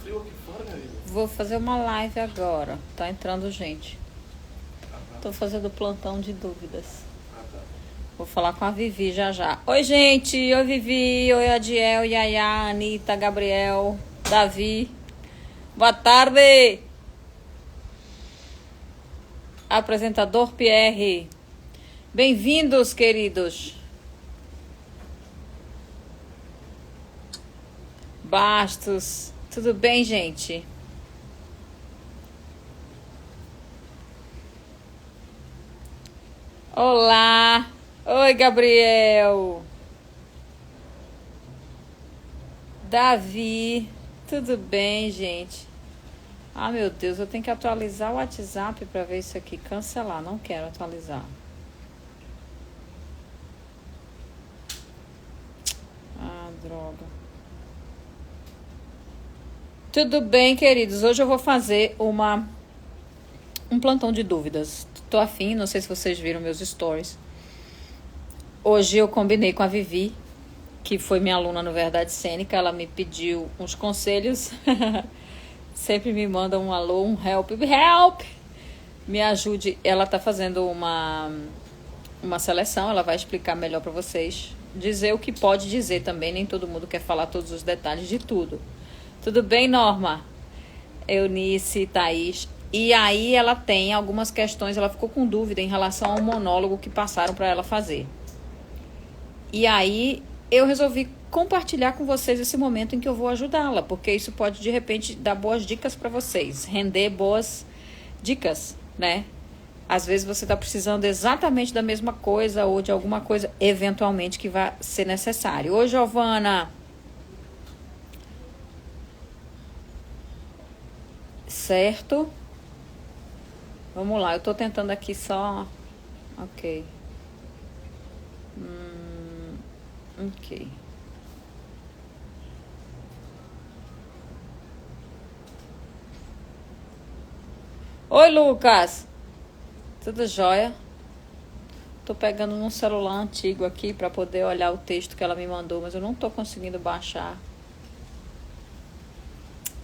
frio aqui fora, minha amiga. Vou fazer uma live agora. Tá entrando gente. Tô fazendo plantão de dúvidas. Tá. Vou falar com a Vivi já já. Oi, gente. Oi, Vivi. Oi, Adiel, Yaya, Anitta, Gabriel, Davi. Boa tarde. Apresentador Pierre. Bem-vindos, queridos. Bastos. Tudo bem, gente? Olá. Oi, Gabriel. Davi. Tudo bem, gente? Ah, meu Deus, eu tenho que atualizar o WhatsApp para ver isso aqui. Cancelar, não quero atualizar. Ah, droga. Tudo bem, queridos? Hoje eu vou fazer um plantão de dúvidas. Tô afim, não sei se vocês viram meus stories. Hoje eu combinei com a Vivi, que foi minha aluna no Verdade Cênica. Ela me pediu uns conselhos. Sempre me manda um alô, um help. Help! Me ajude. Ela tá fazendo uma seleção. Ela vai explicar melhor para vocês. Dizer o que pode dizer também. Nem todo mundo quer falar todos os detalhes de tudo. Tudo bem, Norma? Eunice, Thaís. E aí ela tem algumas questões. Ela ficou com dúvida em relação ao monólogo que passaram para ela fazer. E aí eu resolvi compartilhar com vocês esse momento em que eu vou ajudá-la, porque isso pode de repente dar boas dicas para vocês, render boas dicas, né? Às vezes você está precisando exatamente da mesma coisa ou de alguma coisa eventualmente que vai ser necessário. Oi, Giovana. Certo? Vamos lá, eu tô tentando aqui só. Ok. Ok. Oi, Lucas. Tudo jóia? Tô pegando num celular antigo aqui para poder olhar o texto que ela me mandou, mas eu não tô conseguindo baixar.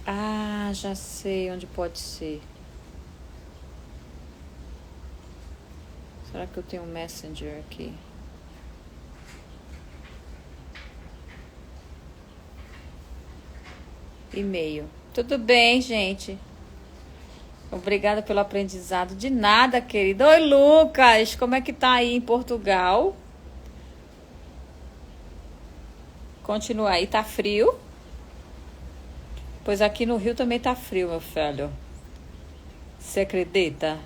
Ah, já sei onde pode ser. Será que eu tenho um Messenger aqui? E-mail. Tudo bem, gente? Obrigada pelo aprendizado. De nada, querido. Oi, Lucas. Como é que tá aí em Portugal? Continua aí. Tá frio? Pois aqui no Rio também tá frio, meu filho. Você acredita?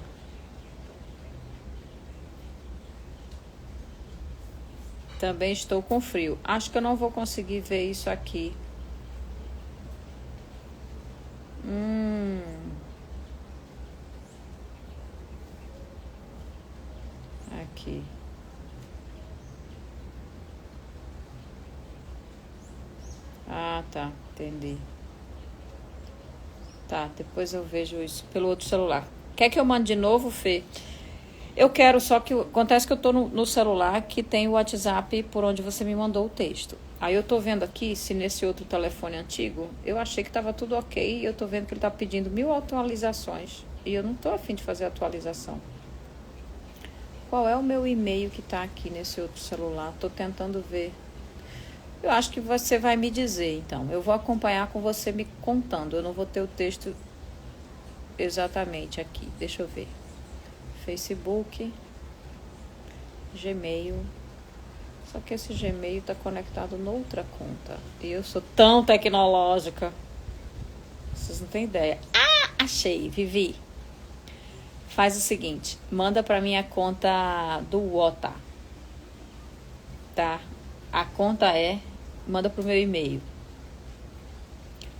Também estou com frio. Acho que eu não vou conseguir ver isso aqui. Aqui. Ah, tá. Entendi. Tá, depois eu vejo isso pelo outro celular. Quer que eu mande de novo, Fê? Eu quero, só que acontece que eu tô no celular que tem o WhatsApp por onde você me mandou o texto. Aí eu tô vendo aqui se nesse outro telefone antigo, eu achei que tava tudo ok e eu tô vendo que ele tá pedindo 1000 atualizações. E eu não tô afim de fazer atualização. Qual é o meu e-mail que tá aqui nesse outro celular? Tô tentando ver. Eu acho que você vai me dizer, então. Eu vou acompanhar com você me contando. Eu não vou ter o texto exatamente aqui. Deixa eu ver. Facebook, Gmail. Só que esse Gmail está conectado noutra conta. E eu sou tão tecnológica. Vocês não têm ideia. Ah, achei, Vivi. Faz o seguinte, manda para minha conta do Wota. Tá? A conta manda pro meu e-mail.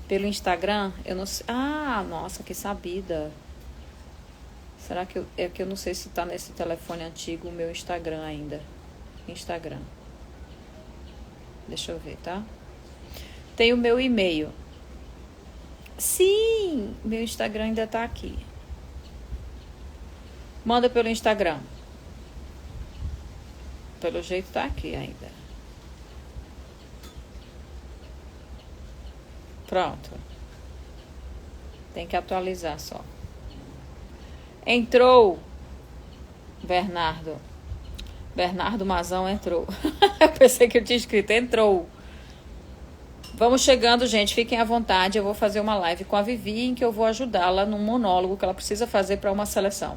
Pelo Instagram, eu não sei. Ah, nossa, que sabida. Será que eu não sei se tá nesse telefone antigo o meu Instagram ainda. Instagram. Deixa eu ver, tá? Tem o meu e-mail. Sim, meu Instagram ainda tá aqui. Manda pelo Instagram. Pelo jeito tá aqui ainda. Pronto. Tem que atualizar só. Entrou, Bernardo. Bernardo Mazão entrou. Eu pensei que eu tinha escrito entrou. Vamos chegando, gente. Fiquem à vontade. Eu vou fazer uma live com a Vivi em que eu vou ajudá-la num monólogo que ela precisa fazer para uma seleção.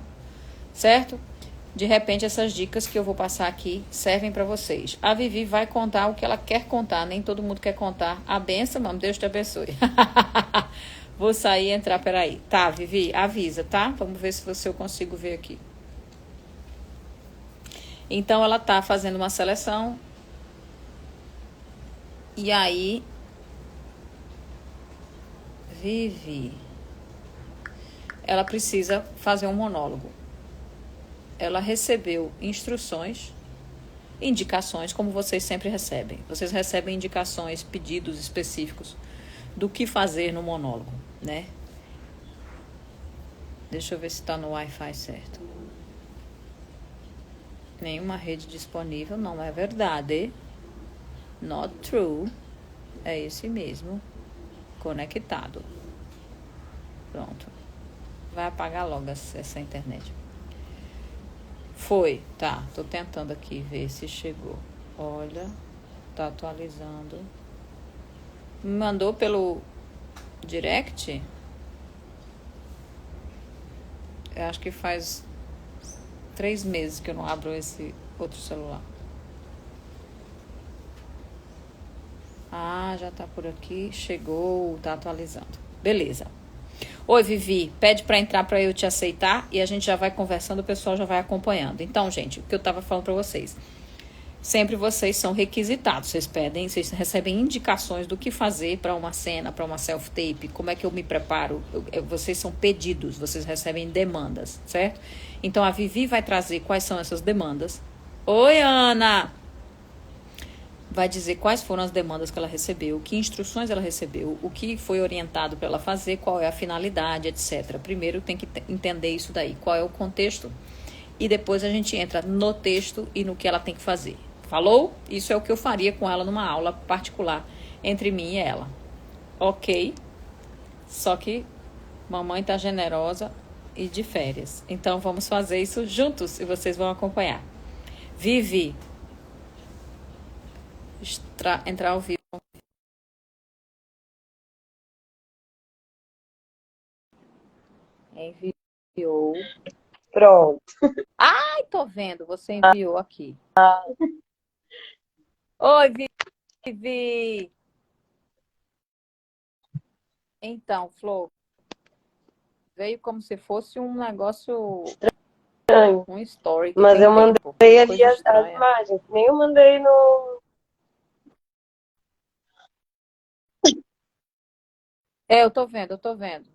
Certo? De repente, essas dicas que eu vou passar aqui servem para vocês. A Vivi vai contar o que ela quer contar. Nem todo mundo quer contar. A benção, mano. Deus te abençoe. Vou sair e entrar, peraí. Tá, Vivi, avisa, tá? Vamos ver se eu consigo ver aqui. Então, ela tá fazendo uma seleção. E aí... Vivi... Ela precisa fazer um monólogo. Ela recebeu instruções, indicações, como vocês sempre recebem. Vocês recebem indicações, pedidos específicos do que fazer no monólogo, né? Deixa eu ver se está no Wi-Fi certo. Nenhuma rede disponível, não é verdade. Not true. É esse mesmo. Conectado. Pronto. Vai apagar logo essa internet. Foi, tá. Tô tentando aqui ver se chegou. Olha, tá atualizando. Me mandou pelo direct? Eu acho que faz 3 meses que eu não abro esse outro celular. Ah, já tá por aqui. Chegou, tá atualizando. Beleza. Oi, Vivi. Pede pra entrar pra eu te aceitar e a gente já vai conversando, o pessoal já vai acompanhando. Então, gente, o que eu tava falando pra vocês. Sempre vocês são requisitados. Vocês recebem indicações do que fazer pra uma cena, pra uma self-tape, como é que eu me preparo. Vocês são pedidos, vocês recebem demandas, certo? Então, a Vivi vai trazer quais são essas demandas. Oi, Ana! Vai dizer quais foram as demandas que ela recebeu, que instruções ela recebeu, o que foi orientado para ela fazer, qual é a finalidade, etc. Primeiro tem que entender isso daí, qual é o contexto, e depois a gente entra no texto e no que ela tem que fazer. Falou? Isso é o que eu faria com ela numa aula particular entre mim e ela. Ok? Só que mamãe tá generosa e de férias. Então vamos fazer isso juntos e vocês vão acompanhar. Vivi. Entrar ao vivo. Enviou. Pronto. Ai, tô vendo. Você enviou aqui. Oi, Vivi. Então, Flor, veio como se fosse um negócio, Estranho. um story que Mas tem eu tempo. mandei ali Coisa as estranha. imagens. Nem eu mandei no. É, eu tô vendo, eu tô vendo.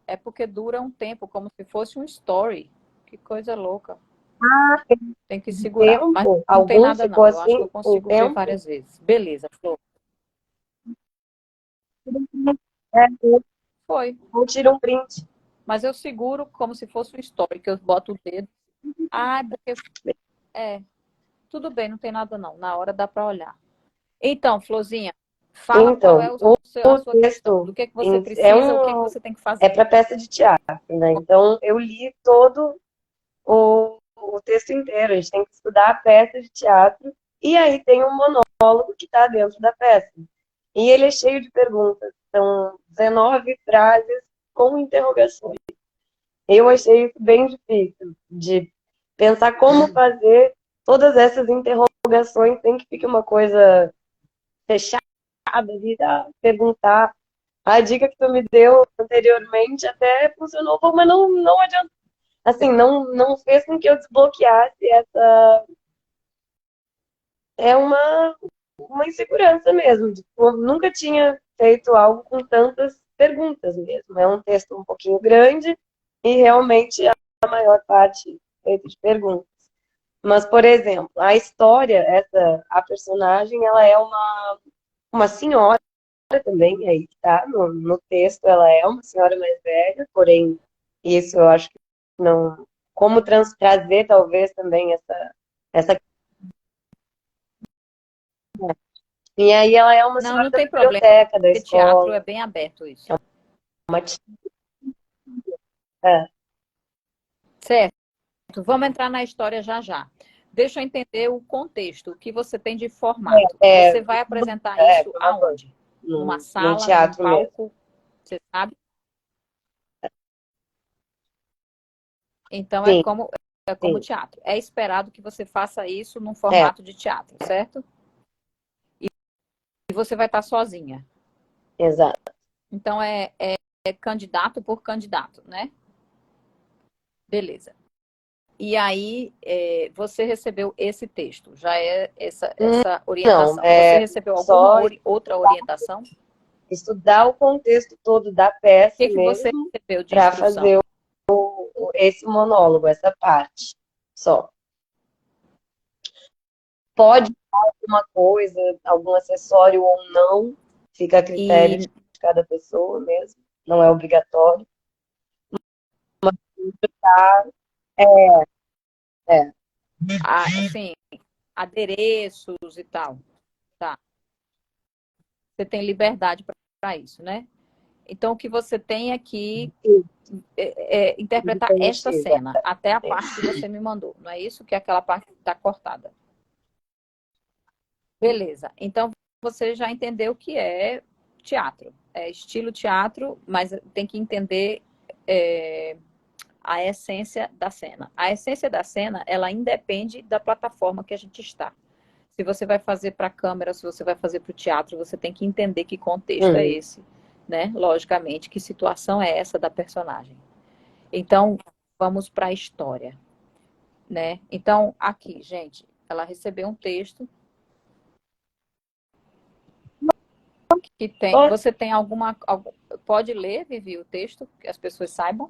É porque dura um tempo, como se fosse um story. Que coisa louca. Tem que segurar. Mas Tempo. não tem Algum nada, ficou não. Eu acho que eu assim um consigo ver tempo. várias vezes. Beleza, Flor. É, Foi. eu tiro um print. Mas eu seguro como se fosse um story, que eu boto o dedo. Ah, porque. É. Tudo bem, não tem nada não. Na hora dá para olhar. Então, Florzinha, fala qual é Então, o a sua questão. Do texto que você é precisa, o que você tem que fazer. é para peça de teatro, né? Então, eu li todo o texto inteiro. A gente tem que estudar a peça de teatro. E aí tem um monólogo que está dentro da peça. E ele é cheio de perguntas. São 19 frases com interrogações. Eu achei isso bem difícil de pensar como fazer todas essas interrogações sem que fique uma coisa fechada ali, tá? Perguntar. A dica que tu me deu anteriormente até funcionou, mas não adianta. Assim, não fez com que eu desbloqueasse essa. É uma insegurança mesmo. Tipo, eu nunca tinha feito algo com tantas perguntas mesmo. É um texto um pouquinho grande e realmente a maior parte feita de perguntas. Mas, por exemplo, a história, a personagem, ela é uma senhora também, aí que tá no texto, ela é uma senhora mais velha, porém, isso eu acho que não. Como trazer talvez também essa. E aí ela é uma Não, senhora não da tem problema, biblioteca, da porque teatro é escola, bem aberto isso. uma tia. É, Certo. Vamos entrar na história já já. Deixa eu entender o contexto, o que você tem de formato. é, Você vai apresentar é, isso foi uma coisa. aonde? Numa Num sala, num teatro mesmo. palco? Você sabe? Então Sim, é como sim, teatro. É esperado que você faça isso num é, formato de teatro, certo? E você vai estar sozinha. exato. Então é candidato por candidato, né? Beleza. E aí você recebeu esse texto, já é essa Não, orientação. Você é recebeu alguma só outra orientação? O estudar o contexto todo da peça que você mesmo recebeu de para instrução? fazer esse monólogo, essa parte só. Pode ter alguma coisa, algum acessório ou não, fica a critério de E cada pessoa mesmo, não é obrigatório. É, assim, adereços e tal. Tá. Você tem liberdade para isso, né? Então o que você tem é que interpretar esta permitido. cena, até a parte que você me mandou. Não é isso? Que é aquela parte que está cortada. Beleza. Então você já entendeu o que é teatro. É estilo teatro, mas tem que entender a essência da cena. A essência da cena, ela independe da plataforma que a gente está. Se você vai fazer para a câmera, se você vai fazer para o teatro, você tem que entender que contexto é Uhum. esse, né? Logicamente, que situação é essa da personagem. Então, vamos para a história, né? Então, aqui, gente, ela recebeu um texto que tem. Pode, Você tem pode ler, Vivi, o texto, que as pessoas saibam?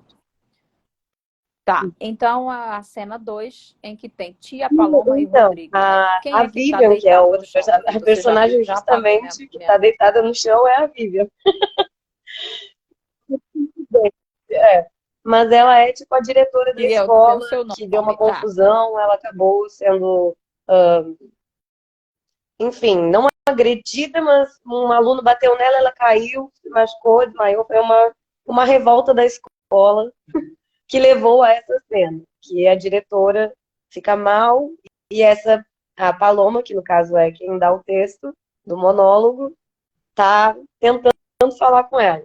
Tá. Então, a cena 2 em que tem Tia Paloma e então, Rodrigo, né? Quem a é que está Vivian, que é a deitado no outra chão, Vivi? a Você já viu, personagem já apagou minha, justamente que está minha... deitada no chão é a Vivian. É. Mas ela é tipo a diretora da E eu não sei o escola seu que deu uma nome. Tá. confusão, ela acabou sendo, enfim, não agredida, mas um aluno bateu nela, ela caiu, se machucou, desmaiou, foi uma revolta da escola que levou a essa cena, que a diretora fica mal e a Paloma, que no caso é quem dá o texto do monólogo, tá tentando falar com ela.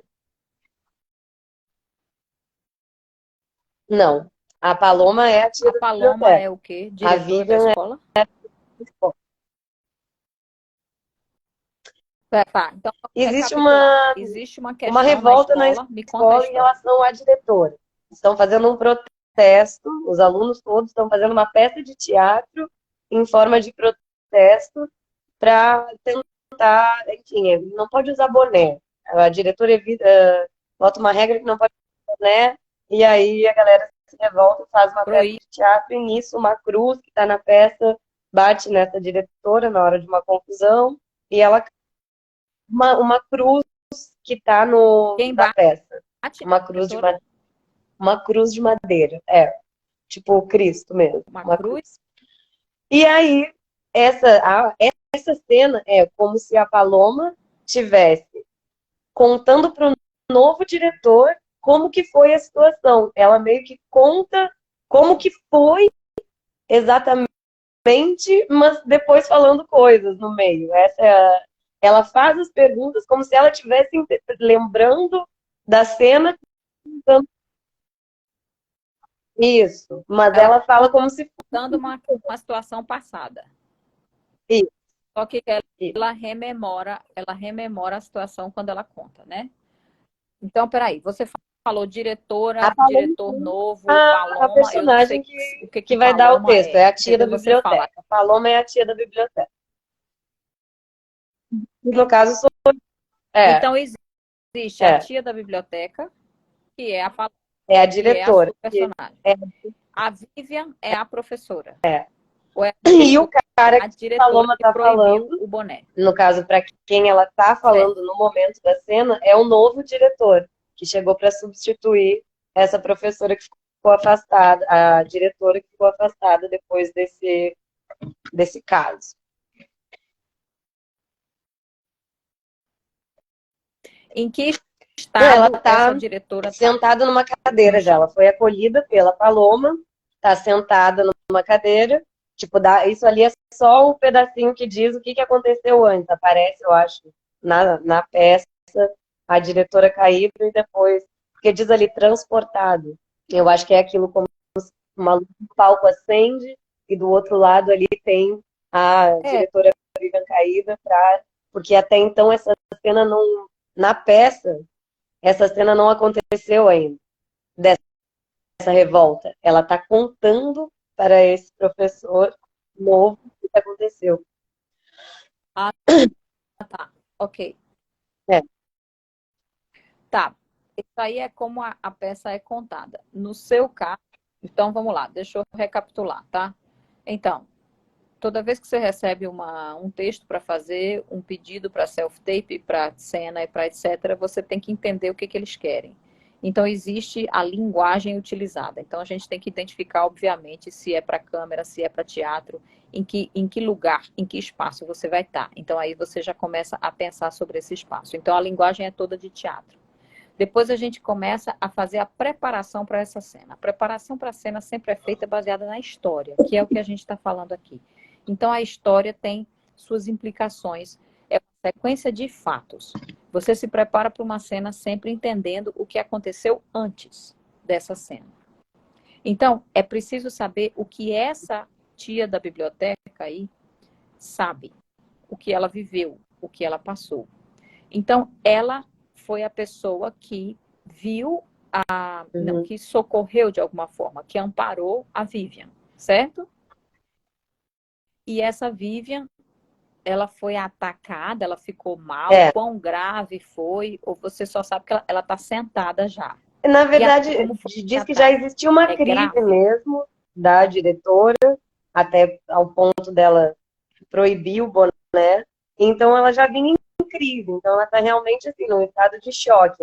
Não, a Paloma é a tia A da Paloma é biblioteca. o quê? A Diretora da Vivian é escola? Tá. Então, vamos existe recapitular. Existe uma uma questão na revolta na escola. Me conta a escola em história. relação à diretora. Estão fazendo um protesto, os alunos todos estão fazendo uma peça de teatro em forma de protesto para tentar, enfim, não pode usar boné. A diretora bota uma regra que não pode usar boné, e aí a galera se revolta e faz uma peça Proí. de teatro, e nisso uma cruz que está na peça bate nessa diretora na hora de uma confusão, e ela uma cruz que está no Quem na peça. bate na Uma cruz de diretora? uma cruz de madeira, tipo o Cristo mesmo, Uma uma cruz? cruz. E aí essa cena é como se a Paloma tivesse contando para o novo diretor como que foi a situação. Ela meio que conta como que foi exatamente, mas depois falando coisas no meio. Ela faz as perguntas como se ela estivesse lembrando da cena. Isso, mas Ela ela fala como se contando uma situação passada. fosse Só que isso. ela rememora a situação quando ela conta, né? Então, peraí, você falou A diretora, Paloma, diretor novo, a Paloma, eu não personagem sei o que que que vai dar o Paloma texto, é. é a tia da Depois você fala. biblioteca. A Paloma é a tia da biblioteca. No caso, é, Então, existe a é, tia da biblioteca, que é a Paloma, é a que é a diretora. sua personagem. É, A Vivian é a professora. Ou é e o cara a que a diretora Paloma que tá proibiu falando, o boné. no caso, para quem ela tá Certo. falando no momento da cena, é o novo diretor, que chegou para substituir essa professora que ficou afastada, a diretora que ficou afastada depois desse caso. Em que ela estado está essa diretora está sentada numa no cadeira já. Ela chão? foi acolhida pela Paloma, está sentada numa cadeira. Tipo, isso ali é só o pedacinho que diz o que aconteceu antes. Aparece, eu acho, na peça, a diretora caída e depois. Porque diz ali transportado. Eu acho que é aquilo como uma luz do palco acende e do outro lado ali tem a É, diretora Vivian caída, porque até então essa cena não. Na peça, essa cena não aconteceu ainda, dessa revolta. Ela está contando para esse professor novo o que aconteceu. ah, tá. Ok. É. Tá. Isso aí é como a peça é contada. No seu caso, então vamos lá, deixa eu recapitular, tá? Então, toda vez que você recebe um texto para fazer, um pedido para self-tape, para cena e para etc., você tem que entender o que eles querem. Então, existe a linguagem utilizada. Então, a gente tem que identificar, obviamente, se é para câmera, se é para teatro, em que lugar, em que espaço você vai estar. Então, aí você já começa a pensar sobre esse espaço. Então, a linguagem é toda de teatro. Depois a gente começa a fazer a preparação para essa cena. A preparação para a cena sempre é feita baseada na história, que é o que a gente está falando aqui. Então, a história tem suas implicações. É uma sequência de fatos. Você se prepara para uma cena sempre entendendo o que aconteceu antes dessa cena. Então, é preciso saber o que essa tia da biblioteca aí sabe, o que ela viveu, o que ela passou. Então, ela foi a pessoa que viu não, Uhum. que socorreu de alguma forma, que amparou a Vivian, certo? E essa Vivian, ela foi atacada, ela ficou mal, É. quão grave foi, ou você só sabe que ela está sentada já. Na E verdade, como foi o diz que já ataque? existia uma É crise grave? mesmo da diretora, até ao ponto dela proibir o boné. Então ela já vinha em crise. Então ela está realmente assim, num estado de choque,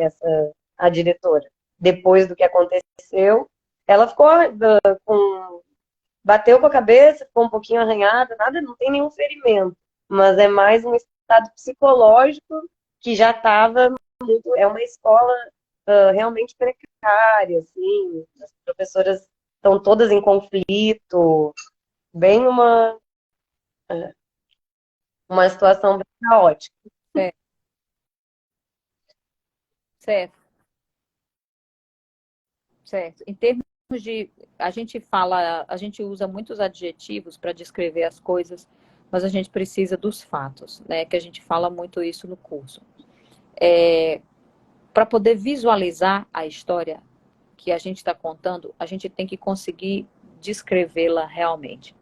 a diretora. Depois do que aconteceu, ela ficou com. Bateu com a cabeça, ficou um pouquinho arranhada, nada, não tem nenhum ferimento. Mas é mais um estado psicológico que já estava muito. É uma escola realmente precária, assim. As professoras estão todas em conflito, bem uma situação bem caótica. Certo, certo, certo. Em termos de. A gente usa muitos adjetivos para descrever as coisas, mas a gente precisa dos fatos, né? Que a gente fala muito isso no curso. Para poder visualizar a história que a gente está contando, a gente tem que conseguir descrevê-la realmente.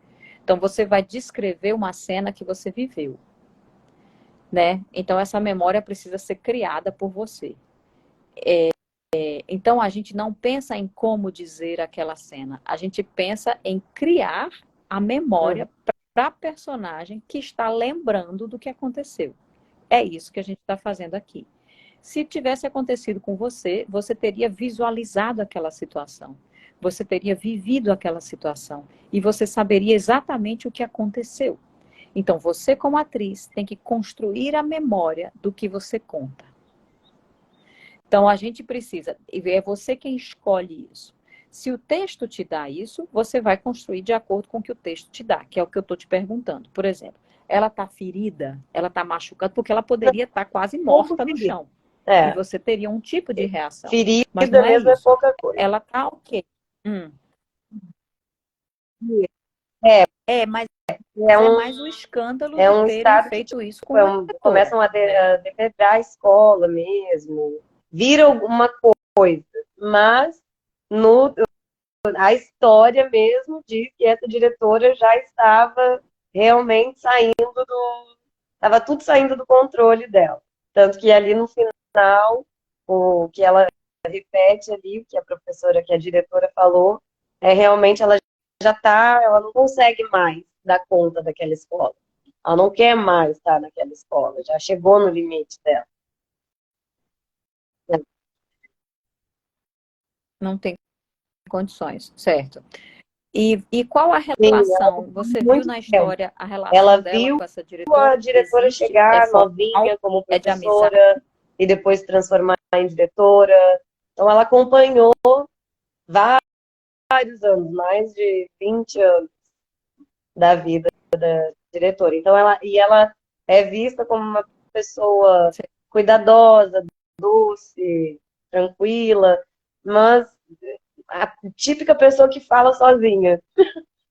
Então, você vai descrever uma cena que você viveu, né? Então, essa memória precisa ser criada por você. Então, a gente não pensa em como dizer aquela cena, a gente pensa em criar a memória para a personagem que está lembrando do que aconteceu. É isso que a gente está fazendo aqui. Se tivesse acontecido com você, você teria visualizado aquela situação. Você teria vivido aquela situação. E você saberia exatamente o que aconteceu. Então, você, como atriz, tem que construir a memória do que você conta. Então, a gente precisa, é você quem escolhe isso. Se o texto te dá isso, você vai construir de acordo com o que o texto te dá, que é o que eu estou te perguntando. Por exemplo, ela está ferida, ela está machucada, porque ela poderia estar quase Pouco morta no ferida. chão. E É, você teria um tipo de reação. Mas ferida não é mesmo é isso. pouca coisa. Ela está ok. É, Mas é é um, mais o escândalo é de um terem estado que feito tipo, isso com uma diretora, começam a, né? a depredar a escola mesmo, vira alguma coisa, mas no, a história mesmo diz que essa diretora já estava realmente saindo estava tudo saindo do controle dela. Tanto que ali no final, o que ela repete ali, o que a professora, que a diretora falou, é realmente ela já está, ela não consegue mais dar conta daquela escola. Ela não quer mais estar naquela escola, já chegou no limite dela. Não tem condições, certo? E qual a Sim, relação? Você viu muito na tempo. história a Ela relação dela viu com essa a diretora? diretora Existe? É chegar formal? novinha como É de amizade? professora e depois se transformar em diretora. Então, ela acompanhou vários anos, mais de 20 anos da vida da diretora. Então, ela é vista como uma pessoa cuidadosa, doce, tranquila, mas a típica pessoa que fala sozinha.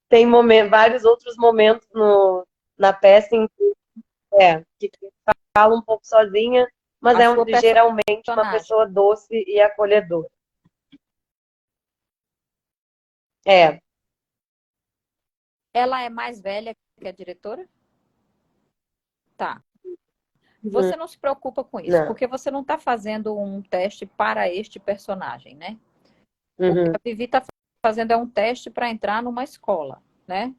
Tem vários outros momentos na peça em que fala um pouco sozinha, mas A sua geralmente uma personagem, pessoa doce e acolhedora. É. ela é mais velha que a diretora? Tá. Uhum. Você não se preocupa com isso, Não. porque você não está fazendo um teste para este personagem, né? O que Uhum. a Vivi está fazendo é um teste para entrar numa escola, né?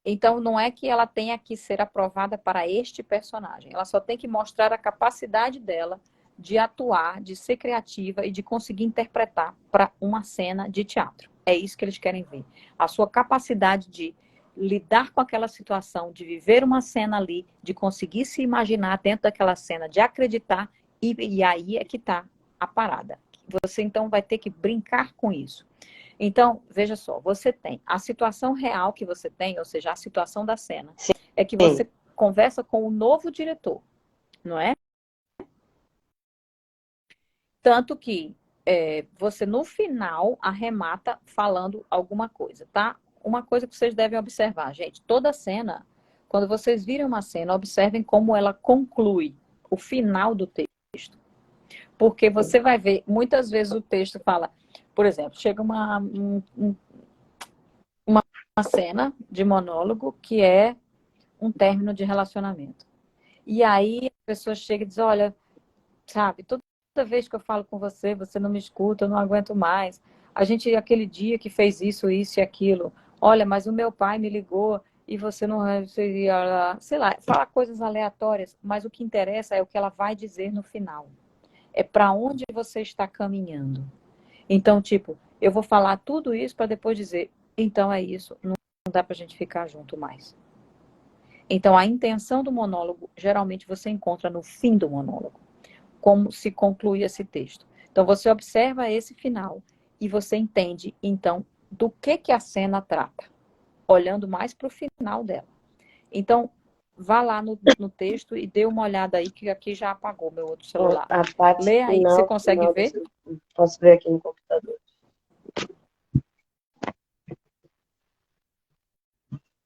Então, não é que ela tenha que ser aprovada para este personagem. Ela só tem que mostrar a capacidade dela de atuar, de ser criativa e de conseguir interpretar para uma cena de teatro. É isso que eles querem ver. A sua capacidade de lidar com aquela situação, de viver uma cena ali, de conseguir se imaginar dentro daquela cena, de acreditar, e aí é que está a parada. Você, então, vai ter que brincar com isso. Então, veja só, você tem a situação real que você tem, ou seja, a situação da cena, é que Sim. você conversa com o novo diretor, não é? Tanto que você, no final, arremata falando alguma coisa, tá? Uma coisa que vocês devem observar, gente, toda cena, quando vocês virem uma cena, observem como ela conclui o final do texto. Porque você vai ver, muitas vezes o texto fala, por exemplo, chega uma cena de monólogo que é um término de relacionamento. E aí a pessoa chega e diz, olha, sabe, toda vez que eu falo com você, você não me escuta, eu não aguento mais. A gente, aquele dia que fez isso, isso e aquilo. Olha, mas o meu pai me ligou e você não... Sei lá, fala coisas aleatórias, mas o que interessa é o que ela vai dizer no final. É para onde você está caminhando. Então, tipo, eu vou falar tudo isso para depois dizer, então é isso, não dá para a gente ficar junto mais. Então, a intenção do monólogo, geralmente você encontra no fim do monólogo, como se conclui esse texto. Então, você observa esse final e você entende, então, do que a cena trata, olhando mais para o final dela. Então, vá lá no texto e dê uma olhada aí, que aqui já apagou meu outro celular. A parte Lê aí, você consegue final ver? posso ver aqui no computador.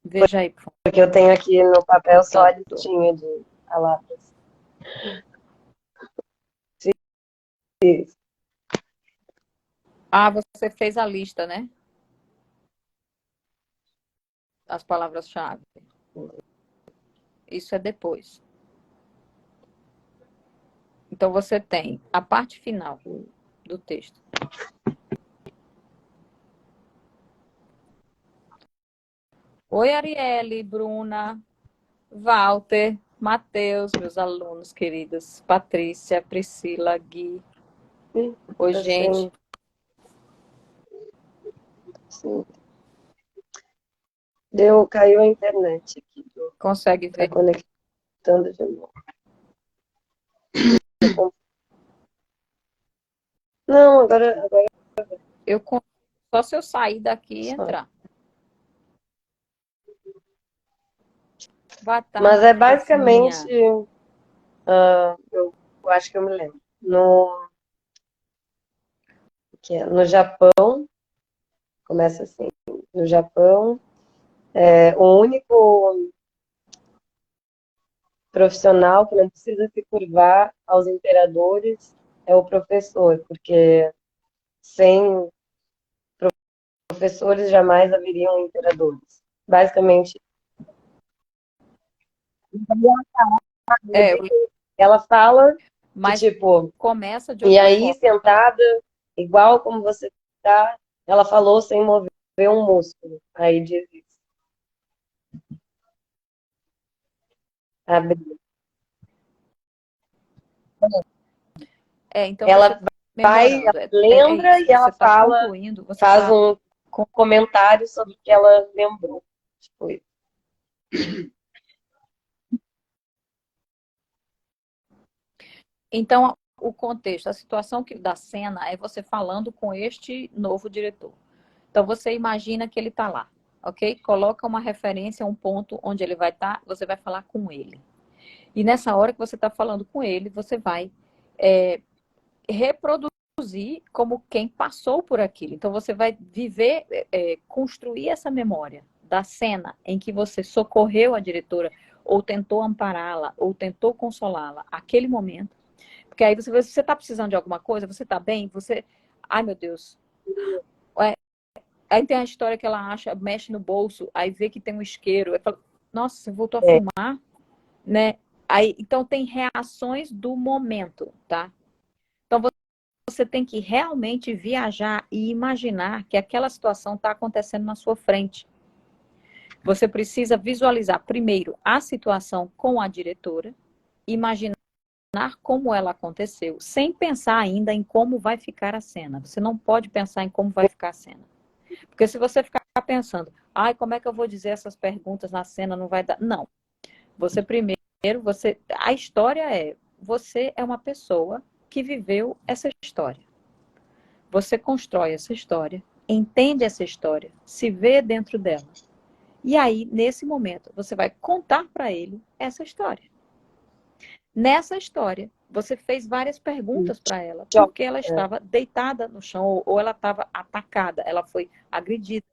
Veja aí, por favor. Porque eu tenho aqui no papel só a Computador. listinha de palavras. Ah, você fez a lista, né? As palavras-chave. Isso é depois. Então, você tem a parte final do texto. Oi, Arielle, Bruna, Walter, Matheus, meus alunos queridos, Patrícia, Priscila, Gui. Oi, gente. Sim. Caiu a internet aqui. Consegue Tá ver? conectando de novo. Não, agora Eu só se eu sair daqui e só. entrar. Boa Mas tarde, é basicamente, fofinha. eu acho que eu me lembro. No Japão, começa assim, no Japão, o único profissional que não precisa se curvar aos imperadores é o professor, porque sem professores jamais haveriam imperadores. Basicamente, É, ela fala que, mas tipo, começa de e outra aí, forma. sentada, igual como você tá, ela falou sem mover um músculo. Aí diz isso. Abre. Então você Ela está vai, ela memorando. É lembra isso. e Você ela está fala, concluindo, você faz está. um comentário sobre o que ela lembrou. Tipo isso. Então, o contexto, a situação da cena é você falando com este novo diretor. Então, você imagina que ele está lá, ok? Coloca uma referência, um ponto onde ele vai estar, você vai falar com ele. E nessa hora que você está falando com ele, você vai reproduzir como quem passou por aquilo. Então, você vai viver, construir essa memória da cena em que você socorreu a diretora, ou tentou ampará-la, ou tentou consolá-la, aquele momento. Porque aí você está precisando de alguma coisa, você está bem, você... Ai, meu Deus. Aí tem a história que ela acha, mexe no bolso, aí vê que tem um isqueiro. Aí fala, nossa, você voltou a fumar? Né? Aí, então, tem reações do momento, tá? Então, você tem que realmente viajar e imaginar que aquela situação está acontecendo na sua frente. Você precisa visualizar primeiro a situação com a diretora, imaginar como ela aconteceu, sem pensar ainda em como vai ficar a cena. Você não pode pensar em como vai ficar a cena. Porque se você ficar pensando, ai, como é que eu vou dizer essas perguntas na cena, não vai dar. Não. Você primeiro, a história você é uma pessoa que viveu essa história. Você constrói essa história, entende essa história, se vê dentro dela. E aí, nesse momento, você vai contar para ele essa história. Nessa história, você fez várias perguntas para ela, porque ela estava deitada no chão, ou ela estava atacada, ela foi agredida,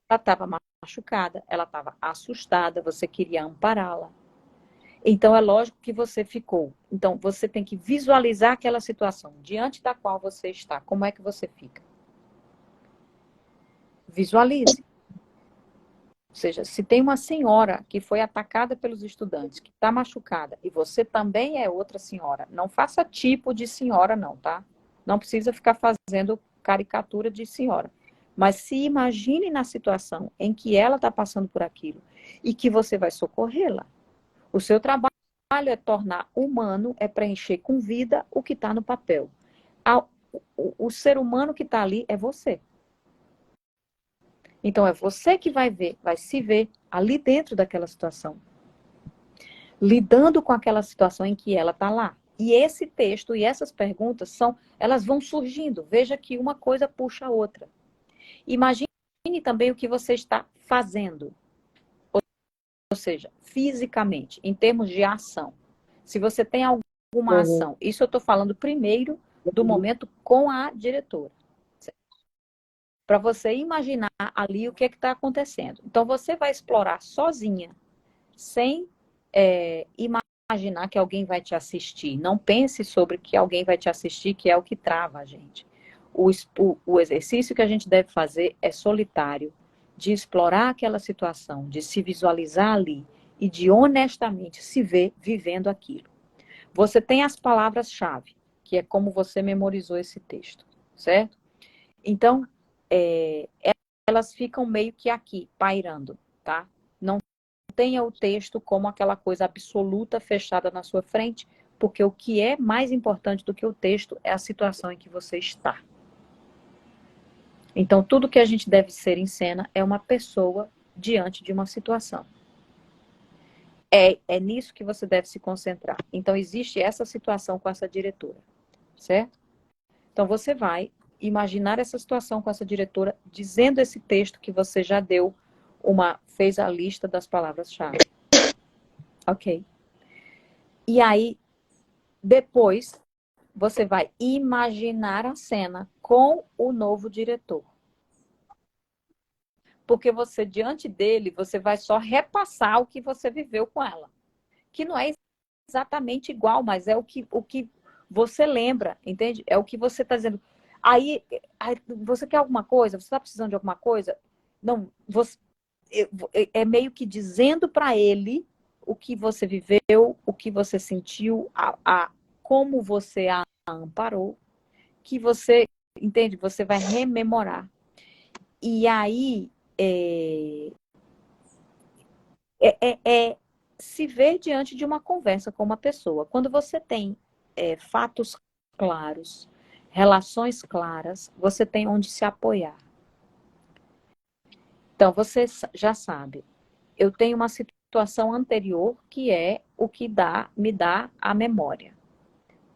ela estava machucada, ela estava assustada, você queria ampará-la. Então, é lógico que você ficou. Então, você tem que visualizar aquela situação diante da qual você está. Como é que você fica? Visualize. Ou seja, se tem uma senhora que foi atacada pelos estudantes, que está machucada, e você também é outra senhora, não faça tipo de senhora não, tá? Não precisa ficar fazendo caricatura de senhora. Mas se imagine na situação em que ela está passando por aquilo e que você vai socorrê-la. O seu trabalho é tornar humano, é preencher com vida o que está no papel. O ser humano que está ali é você. Então, é você que vai ver, vai se ver ali dentro daquela situação. Lidando com aquela situação em que ela está lá. E esse texto e essas perguntas elas vão surgindo. Veja que uma coisa puxa a outra. Imagine também o que você está fazendo. Ou seja, fisicamente, em termos de ação. Se você tem alguma ação, isso eu estou falando primeiro do momento com a diretora. Para você imaginar ali o que está acontecendo. Então, você vai explorar sozinha, sem imaginar que alguém vai te assistir. Não pense sobre que alguém vai te assistir, que é o que trava a gente. O exercício que a gente deve fazer é solitário, de explorar aquela situação, de se visualizar ali e de honestamente se ver vivendo aquilo. Você tem as palavras-chave, que é como você memorizou esse texto, certo? Então, elas ficam meio que aqui, pairando, tá? Não tenha o texto como aquela coisa absoluta fechada na sua frente, porque o que é mais importante do que o texto é a situação em que você está. Então, tudo que a gente deve ser em cena é uma pessoa diante de uma situação. É nisso que você deve se concentrar. Então, existe essa situação com essa diretora, certo? Então, você vai imaginar essa situação com essa diretora, dizendo esse texto que você já deu, fez a lista das palavras-chave. Ok. E aí, depois, você vai imaginar a cena com o novo diretor. Porque você, diante dele, você vai só repassar o que você viveu com ela. Que não é exatamente igual, mas é o que você lembra, entende? É o que você está dizendo. Aí, você quer alguma coisa? Você está precisando de alguma coisa? Não, é meio que dizendo para ele o que você viveu, o que você sentiu, como você a amparou, que você, entende? Você vai rememorar. E aí, se ver diante de uma conversa com uma pessoa. Quando você tem fatos claros, relações claras, você tem onde se apoiar. Então, você já sabe, eu tenho uma situação anterior que é o que me dá a memória.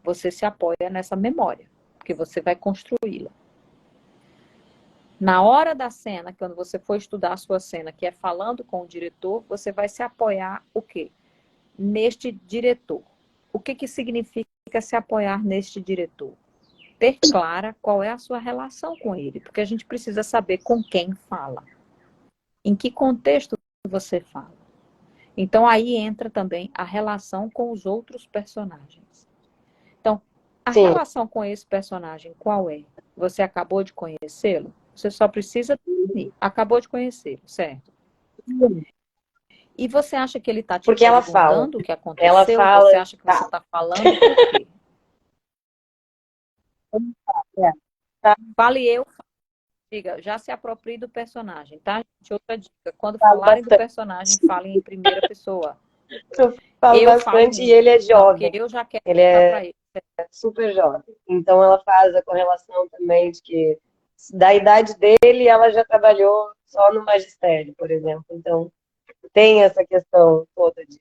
você se apoia nessa memória, porque você vai construí-la. Na hora da cena, quando você for estudar a sua cena, que é falando com o diretor, você vai se apoiar o quê? Neste diretor. O que que significa se apoiar neste diretor? Ter clara qual é a sua relação com ele, porque a gente precisa saber com quem fala, em que contexto você fala. Então aí entra também a relação com os outros personagens. Então, a Sim, relação com esse personagem, qual é? Você acabou de conhecê-lo? Você só precisa definir. Acabou de conhecê-lo, certo? E você acha que ele está te porque ela fala. perguntando o que Ela aconteceu? fala, Você acha que você tá. está falando por quê? É, tá, Fale eu, diga, já se aproprie do personagem, tá? Gente, outra dica, quando falo falarem do bastante. personagem, falem em primeira pessoa. Eu falo Eu falo bastante e muito. ele é Não, porque jovem. eu já quero Ele contar é para ele. super jovem. Então ela faz a correlação também de que da idade dele ela já trabalhou só no magistério, por exemplo. Então tem essa questão toda de.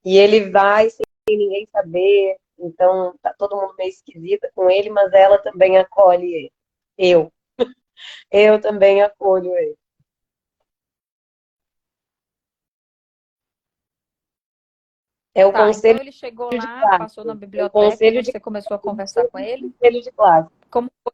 E ele vai sem ninguém saber, então tá todo mundo meio esquisita com ele, mas ela também acolhe ele. Eu. Eu também acolho ele. É o Tá, então conselho ele chegou de lá, passou na classe. É o biblioteca e conselho de você começou a conversar com ele? conselho de classe. Como foi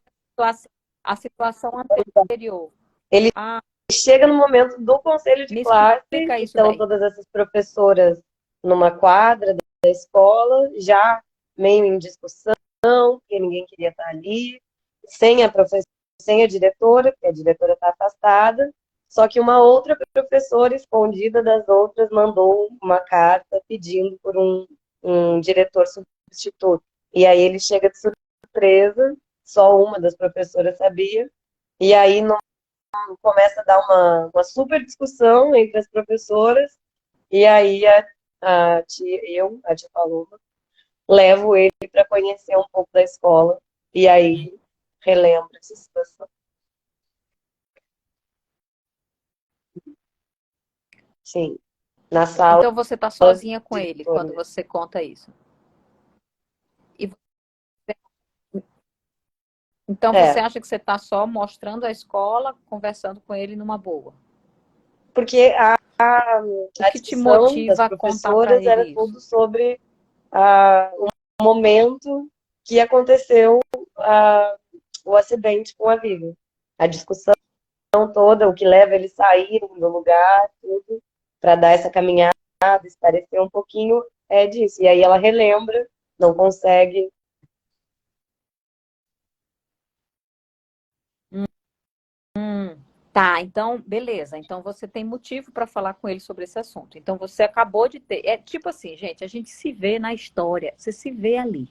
a situação anterior? Ele Ah, chega no momento do conselho de me classe, explica isso então daí. todas essas professoras numa quadra da escola, já meio em discussão, porque ninguém queria estar ali, sem a professora, sem a diretora, porque a diretora está afastada, só que uma outra professora, escondida das outras, mandou uma carta pedindo por um diretor substituto. E aí ele chega de surpresa, só uma das professoras sabia, e aí começa a dar uma super discussão entre as professoras, e aí a tia Paloma, levo ele para conhecer um pouco da escola, e aí relembro essa situação. Sim, na sala Então você está sozinha com ele diretora, quando né? você conta isso. E então você É, acha que você está só mostrando a escola, conversando com ele numa boa? porque O a que te discussão das motiva a contar para professoras era ele isso? tudo sobre o momento que aconteceu a, o acidente com a Vivian. A discussão toda, o que leva eles a saírem do lugar, tudo, para dar essa caminhada, esclarecer um pouquinho é disso. E aí ela relembra, não consegue. Tá, então, beleza. Então você tem motivo para falar com ele sobre esse assunto. Então você acabou de ter. É tipo assim, gente, a gente se vê na história, você se vê ali.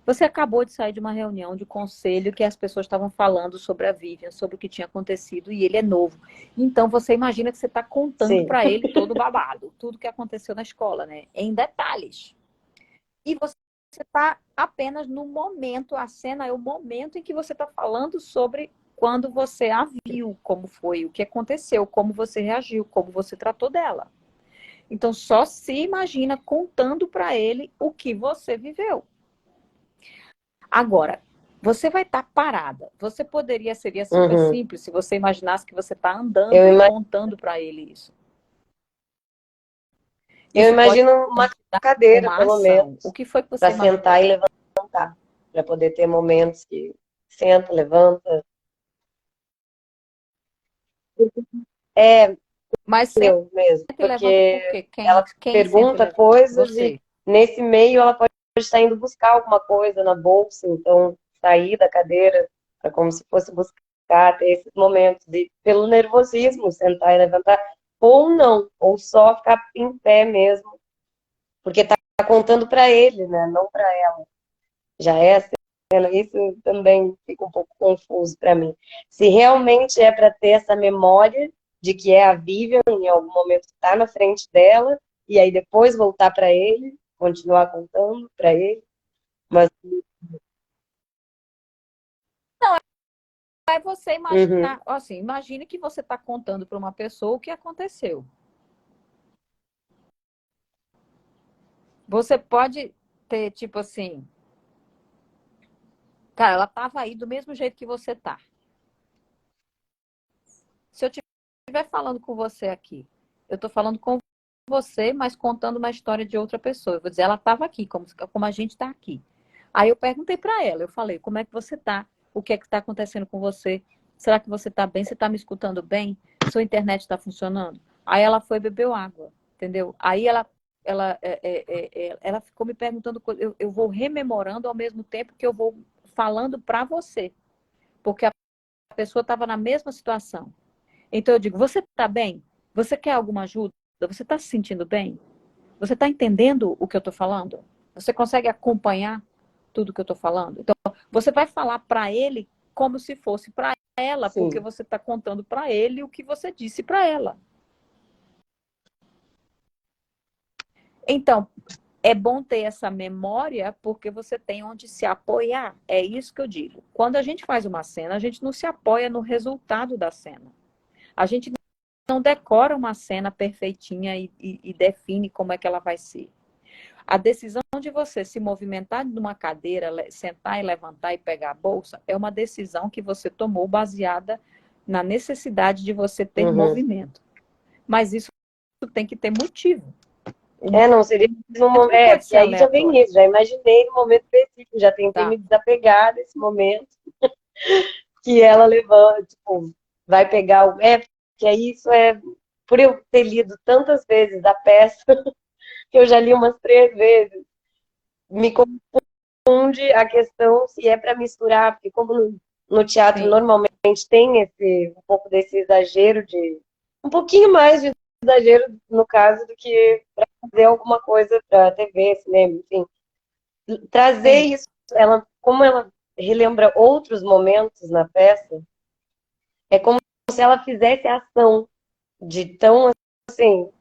Você acabou de sair de uma reunião de conselho que as pessoas estavam falando sobre a Vivian, sobre o que tinha acontecido, e ele é novo. Então você imagina que você está contando Sim. para ele todo o babado, tudo que aconteceu na escola, né? Em detalhes. E você está apenas no momento, a cena é o momento em que você está falando sobre quando você a viu, como foi, o que aconteceu, como você reagiu, como você tratou dela. Então só se imagina contando para ele o que você viveu. Agora, você vai estar parada. Você poderia, seria super Uhum. simples se você imaginasse que você está andando Eu, e ima- contando para ele isso. eu Isso pode imagino uma te dar cadeira, uma pelo ação. O menos, que foi que você para imaginou? sentar e levantar, para poder ter momentos que senta, levanta. É Mas senta eu mesmo, e levanta por porque quê? Quem, ela quem senta e pergunta levanta? coisas e Você. nesse meio ela pode estar indo buscar alguma coisa na bolsa, então sair da cadeira é como se fosse buscar, ter esses momentos de, pelo nervosismo, sentar e levantar, ou não, ou só ficar em pé mesmo, porque tá contando para ele, né, não para ela. Já é a cena, isso também fica um pouco confuso para mim. Se realmente é para ter essa memória de que é a Vivian, em algum momento está na frente dela, e aí depois voltar para ele, continuar contando para ele, mas Aí você uhum, imaginar, assim, imagine que você está contando para uma pessoa o que aconteceu. Você pode ter, tipo assim, Cara, ela tava aí do mesmo jeito que você tá. Se eu estiver falando com você aqui, eu tô falando com você, mas contando uma história de outra pessoa. Eu vou dizer, ela tava aqui, como a gente tá aqui. Aí eu perguntei para ela, eu falei, como é que você tá? O que é que está acontecendo com você? Será que você está bem? Você está me escutando bem? Sua internet está funcionando? Aí ela foi e bebeu água, entendeu? Aí ela ficou me perguntando, eu vou rememorando ao mesmo tempo que eu vou falando para você, porque a pessoa estava na mesma situação. Então eu digo, você está bem? Você quer alguma ajuda? Você está se sentindo bem? Você está entendendo o que eu estou falando? Você consegue acompanhar tudo que eu estou falando? Então, você vai falar para ele como se fosse para ela, porque Sim, você está contando para ele o que você disse para ela. Então, é bom ter essa memória porque você tem onde se apoiar. É isso que eu digo. Quando a gente faz uma cena, a gente não se apoia no resultado da cena. A gente não decora uma cena perfeitinha e define como é que ela vai ser. A decisão de você se movimentar numa cadeira, sentar e levantar e pegar a bolsa, é uma decisão que você tomou baseada na necessidade de você ter uhum. movimento. Mas isso tem que ter motivo. O Não seria no movimento momento. não pode Porque ser aí já vem aleatório, isso, já imaginei no momento específico, já tentei tá? me desapegar desse momento que ela levanta, tipo, vai pegar o. Que aí isso por eu ter lido tantas vezes a peça, que eu já li umas 3 vezes, me confunde a questão se é para misturar, porque como no teatro Sim, normalmente tem um pouco desse exagero um pouquinho mais de exagero no caso do que para fazer alguma coisa para TV, cinema, enfim. Trazer sim, isso, como ela relembra outros momentos na peça, é como se ela fizesse a ação de tão assim,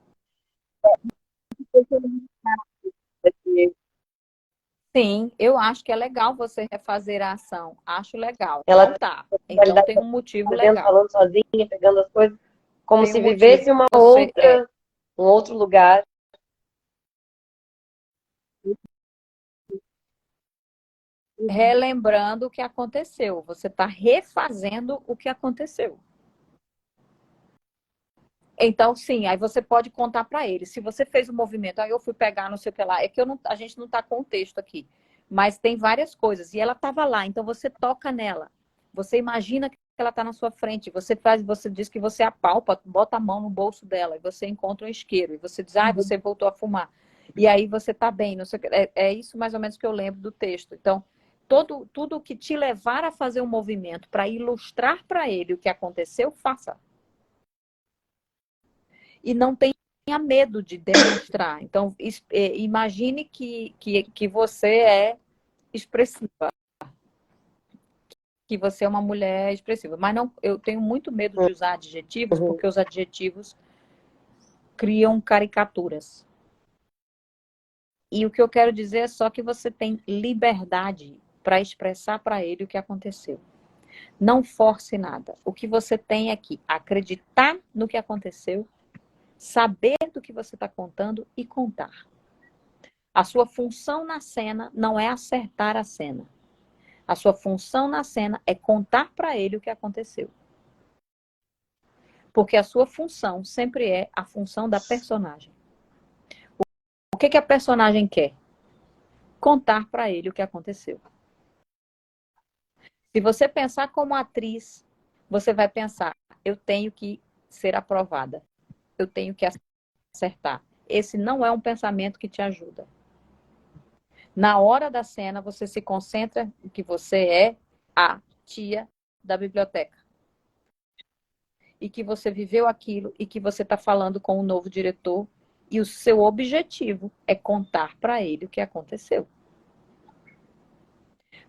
sim. Eu acho que é legal você refazer a ação. Acho legal. ela Então tem tá. a Então personalidade tem um motivo dentro, legal. falando sozinha, pegando as coisas, como Tem se um motivo. vivesse Você é um outro lugar. relembrando o que aconteceu. Você está refazendo o que aconteceu. Então, sim, aí você pode contar para ele. Se você fez o movimento, aí eu fui pegar, não sei o que lá. É que a gente não está com o texto aqui. Mas tem várias coisas. E ela estava lá, então você toca nela. Você imagina que ela está na sua frente. Você diz que você apalpa, bota a mão no bolso dela, e você encontra um isqueiro. E você diz, você voltou a fumar. E aí você está bem. Não sei, é isso mais ou menos que eu lembro do texto. Então, tudo que te levar a fazer um movimento para ilustrar para ele o que aconteceu, faça. E não tenha medo de demonstrar. Então, imagine que você é expressiva, que você é uma mulher expressiva. Mas não, eu tenho muito medo de usar adjetivos, Uhum. porque os adjetivos criam caricaturas. E o que eu quero dizer é só que você tem liberdade para expressar para ele o que aconteceu. Não force nada. O que você tem é que acreditar no que aconteceu, saber do que você está contando e contar. A sua função na cena não é acertar a cena. A sua função na cena é contar para ele o que aconteceu. Porque a sua função sempre é a função da personagem. O que a personagem quer? Contar para ele o que aconteceu. Se você pensar como atriz, você vai pensar: eu tenho que ser aprovada, eu tenho que acertar. Esse não é um pensamento que te ajuda. Na hora da cena, você se concentra em que você é a tia da biblioteca. E que você viveu aquilo e que você está falando com o novo diretor e o seu objetivo é contar para ele o que aconteceu.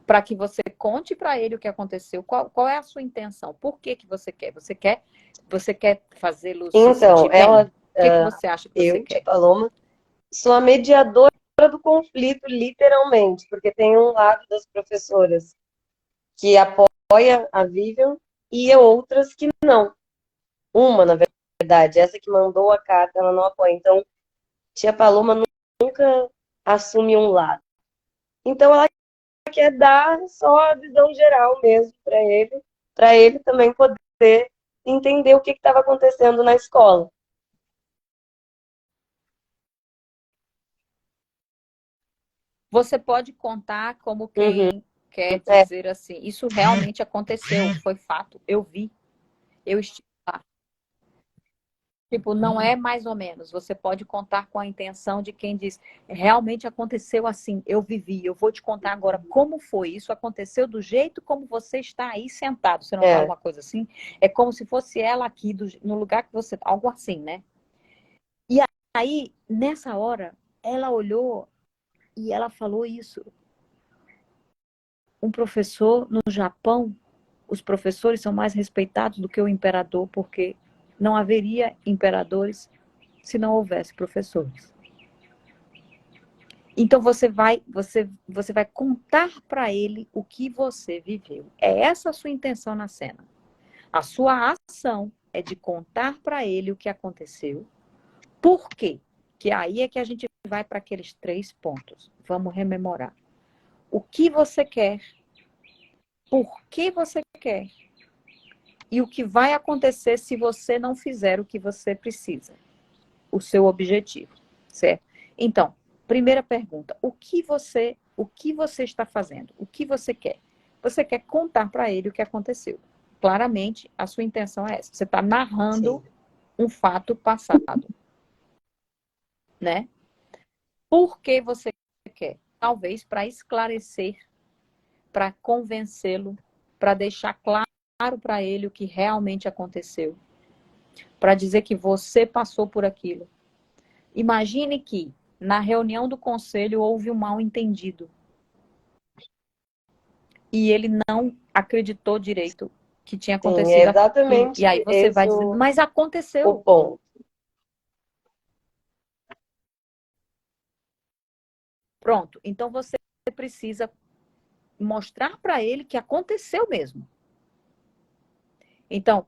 Para que você conte para ele o que aconteceu, qual é a sua intenção? Por que você quer? Você quer fazê-lo se Então, sentir bem? O que você acha que você eu, Tia quer? Paloma, sou a mediadora do conflito, literalmente, porque tem um lado das professoras que apoia a Vivian e outras que não. Uma, na verdade, essa que mandou a carta, ela não apoia. Então, tia Paloma nunca assume um lado. Então, ela quer dar só a visão geral mesmo para ele também poder entender o que estava acontecendo na escola. Você pode contar como quem quer É, dizer assim, isso realmente aconteceu, foi fato, eu vi, eu estive lá. Tipo, não é mais ou menos. Você pode contar com a intenção de quem diz, realmente aconteceu assim, eu vivi, eu vou te contar agora como foi. Isso aconteceu do jeito como você está aí sentado. Você não fala uma coisa assim? É como se fosse ela aqui, no lugar que você... Algo assim, né? E aí, nessa hora, ela olhou e ela falou isso. Um professor no Japão, os professores são mais respeitados do que o imperador, porque não haveria imperadores se não houvesse professores. Então você vai contar para ele o que você viveu. É essa a sua intenção na cena. A sua ação é de contar para ele o que aconteceu. Por quê? Que aí é que a gente vai para aqueles 3 pontos. Vamos rememorar. O que você quer? Por que você quer? E o que vai acontecer se você não fizer o que você precisa? O seu objetivo, certo? Então, primeira pergunta, o que você está fazendo? O que você quer? Você quer contar para ele o que aconteceu. Claramente, a sua intenção é essa. Você está narrando um fato passado, né? Por que você quer? Talvez para esclarecer, para convencê-lo, para deixar claro para ele o que realmente aconteceu, para dizer que você passou por aquilo. Imagine que na reunião do conselho houve um mal-entendido e ele não acreditou direito que tinha sim, é acontecido aquilo. exatamente E aí você vai esse dizendo, mas o aconteceu. ponto. Pronto. Então você precisa mostrar para ele que aconteceu mesmo. Então,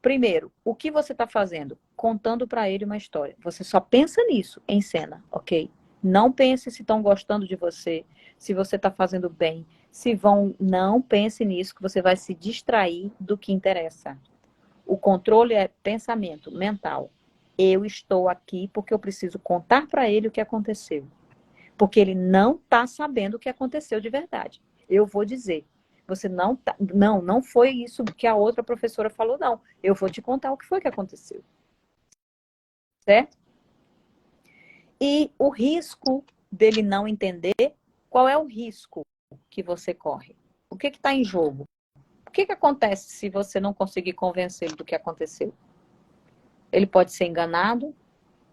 primeiro, o que você está fazendo? Contando para ele uma história. Você só pensa nisso em cena, ok? Não pense se estão gostando de você, se você está fazendo bem, se vão. Não pense nisso, que você vai se distrair do que interessa. O controle é pensamento mental. Eu estou aqui porque eu preciso contar para ele o que aconteceu. Porque ele não está sabendo o que aconteceu de verdade. Eu vou dizer. Você não tá, não foi isso que a outra professora falou, não. Eu vou te contar o que foi que aconteceu. Certo? E o risco dele não entender, qual é o risco que você corre? O que está em jogo? O que acontece se você não conseguir convencê-lo do que aconteceu? Ele pode ser enganado,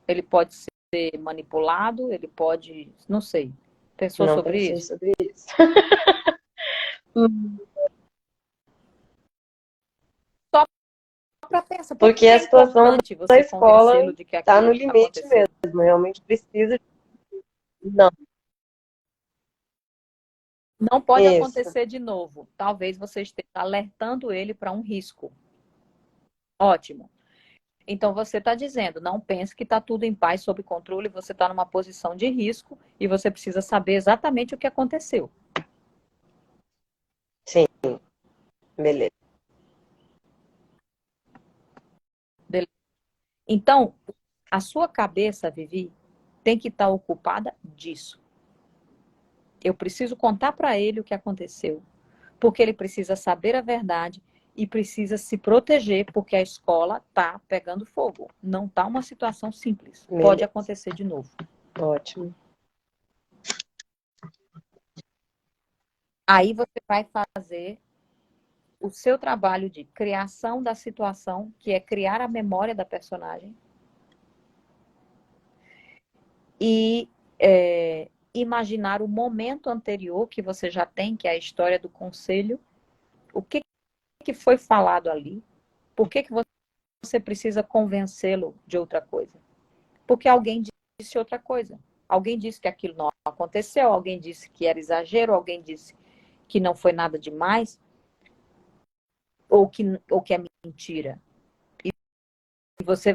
ele pode ser manipulado, ele pode, não sei. Pensou Não sobre pensei isso? sobre isso. Só para pensar, por Porque que a é situação importante da você escola convencê-lo de que está no aquilo limite aconteceu? mesmo, realmente precisa. Não, Não pode isso. acontecer de novo. Talvez você esteja alertando ele para um risco. Ótimo. Então você está dizendo, não pense que está tudo em paz, sob controle, você está numa posição de risco e você precisa saber exatamente o que aconteceu. Sim, beleza. Beleza? Então, a sua cabeça, Vivi, tem que estar ocupada disso. Eu preciso contar para ele o que aconteceu, porque ele precisa saber a verdade e precisa se proteger, porque a escola está pegando fogo. Não está uma situação simples. Pode Beleza. acontecer de novo. Ótimo. Aí você vai fazer o seu trabalho de criação da situação, que é criar a memória da personagem, e imaginar o momento anterior que você já tem, que é a história do conselho, o que foi falado ali, por que você precisa convencê-lo de outra coisa. Porque alguém disse outra coisa. Alguém disse que aquilo não aconteceu, alguém disse que era exagero, alguém disse que não foi nada demais, ou que é mentira. E você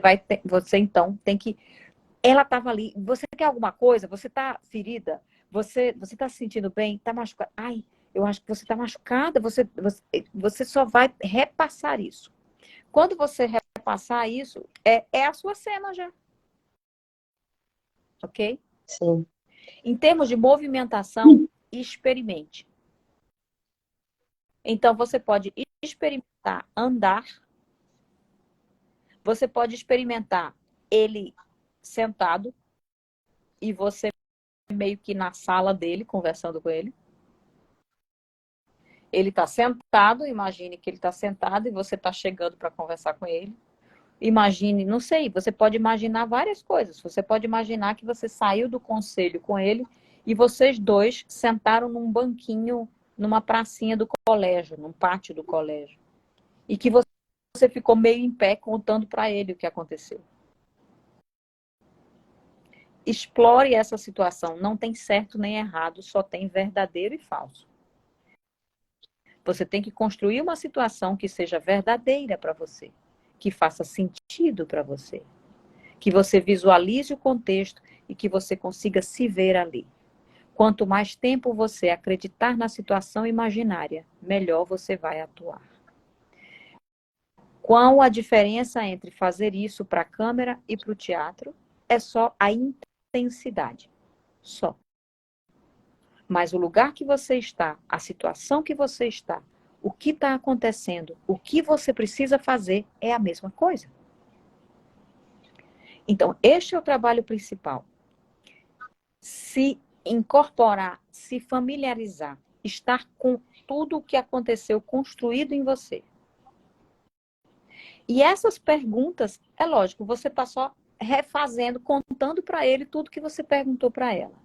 então tem que. Ela estava ali. Você quer alguma coisa? Você está ferida? Você está se sentindo bem? Está machucada? Ai, eu acho que você está machucada. Você só vai repassar isso. Quando você repassar isso, é a sua cena já. Ok? Sim. Em termos de movimentação, experimente. Então, você pode experimentar andar. Você pode experimentar ele sentado e você meio que na sala dele, conversando com ele. Ele está sentado, imagine que ele está sentado e você está chegando para conversar com ele. Imagine, não sei, você pode imaginar várias coisas. Você pode imaginar que você saiu do conselho com ele e vocês dois sentaram num banquinho, numa pracinha do colégio, num pátio do colégio. E que você ficou meio em pé contando para ele o que aconteceu. Explore essa situação. Não tem certo nem errado, só tem verdadeiro e falso. Você tem que construir uma situação que seja verdadeira para você, que faça sentido para você, que você visualize o contexto e que você consiga se ver ali. Quanto mais tempo você acreditar na situação imaginária, melhor você vai atuar. Qual a diferença entre fazer isso para a câmera e para o teatro? É só a intensidade. Só. Mas o lugar que você está, a situação que você está, o que está acontecendo, o que você precisa fazer é a mesma coisa. Então, este é o trabalho principal. Se incorporar, se familiarizar, estar com tudo o que aconteceu construído em você. E essas perguntas, é lógico, você está só refazendo, contando para ele tudo que você perguntou para ela.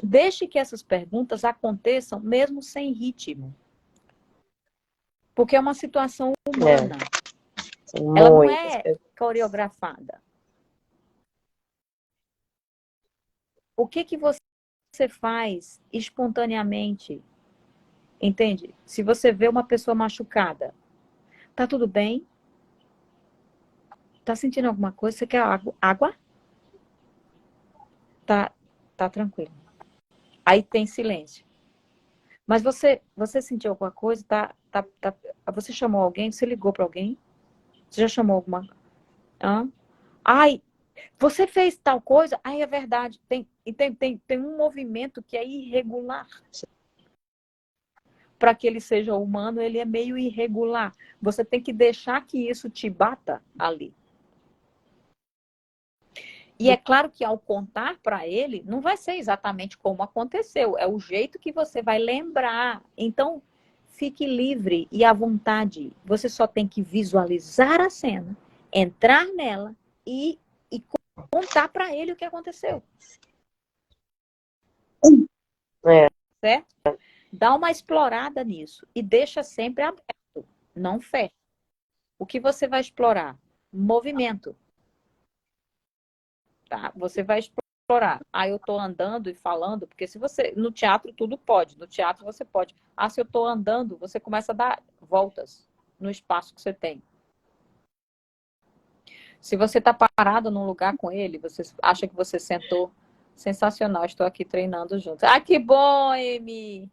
Deixe que essas perguntas aconteçam mesmo sem ritmo. Porque é uma situação humana. Ela não é coreografada. O que você faz espontaneamente? Entende? Se você vê uma pessoa machucada, tá tudo bem? Tá sentindo alguma coisa? Você quer água? Tá tranquilo. Aí tem silêncio. Mas você sentiu alguma coisa? Você chamou alguém? Você ligou para alguém? Você já chamou alguma? Hã? Ai, você fez tal coisa? Ai, é verdade. Tem um movimento que é irregular. Para que ele seja humano, ele é meio irregular. Você tem que deixar que isso te bata ali. E é claro que ao contar para ele, não vai ser exatamente como aconteceu. É o jeito que você vai lembrar. Então, fique livre e à vontade. Você só tem que visualizar a cena, entrar nela e contar para ele o que aconteceu. Certo? Dá uma explorada nisso e deixa sempre aberto, não fecha. O que você vai explorar? Movimento. Tá? Você vai explorar. Ah, eu estou andando e falando, porque se você. No teatro tudo pode. No teatro você pode. Ah, se eu estou andando, você começa a dar voltas no espaço que você tem. Se você está parado num lugar com ele, você acha que você sentou. Sensacional, estou aqui treinando junto. Ah, que bom, Amy!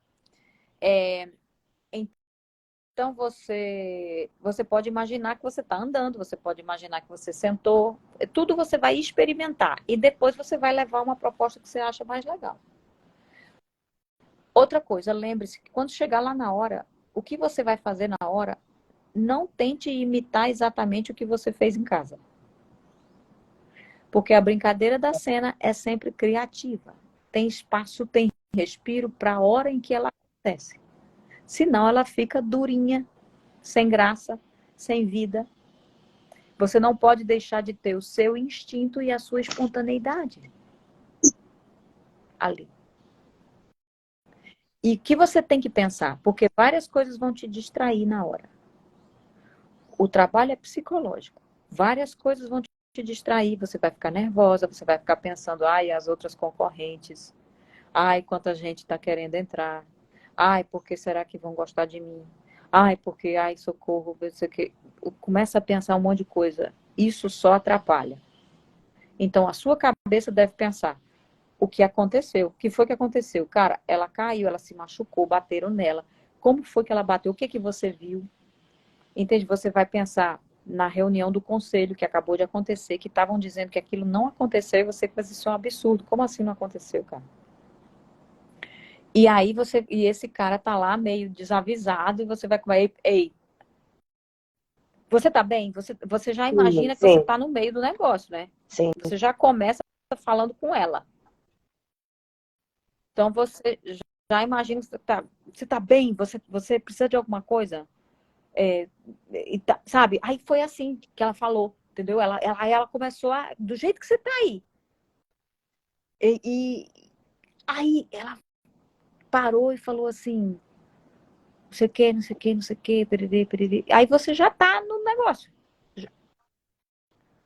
Então, você pode imaginar que você está andando, você pode imaginar que você sentou. Tudo você vai experimentar. E depois você vai levar uma proposta que você acha mais legal. Outra coisa, lembre-se que quando chegar lá na hora, o que você vai fazer na hora, não tente imitar exatamente o que você fez em casa. Porque a brincadeira da cena é sempre criativa. Tem espaço, tem respiro para a hora em que ela acontece. Senão ela fica durinha, sem graça, sem vida. Você não pode deixar de ter o seu instinto e a sua espontaneidade ali. E o que você tem que pensar? Porque várias coisas vão te distrair na hora. O trabalho é psicológico. Várias coisas vão te distrair. Você vai ficar nervosa, você vai ficar pensando, ai, as outras concorrentes. Ai, quanta gente está querendo entrar. Ai, por que será que vão gostar de mim? Ai, porque, ai, socorro, você que começa a pensar um monte de coisa. Isso só atrapalha. Então, a sua cabeça deve pensar, o que aconteceu. O que foi que aconteceu? Cara, ela caiu, ela se machucou, bateram nela. Como foi que ela bateu? O que que você viu? Entende? Você vai pensar na reunião do conselho que acabou de acontecer, que estavam dizendo que aquilo não aconteceu e você faz isso é um absurdo. Como assim não aconteceu, cara? E aí e esse cara tá lá meio desavisado e você vai com ei, você tá bem? Você já imagina que você Sim, tá no meio do negócio, né? sim. Você já começa falando com ela. Então você já imagina que você tá bem, você precisa de alguma coisa, sabe? Aí foi assim que ela falou, entendeu? Ela começou do jeito que você tá aí. E aí ela parou e falou assim, não sei o que, não sei o que, não sei o que, periri, periri. Aí você já tá no negócio.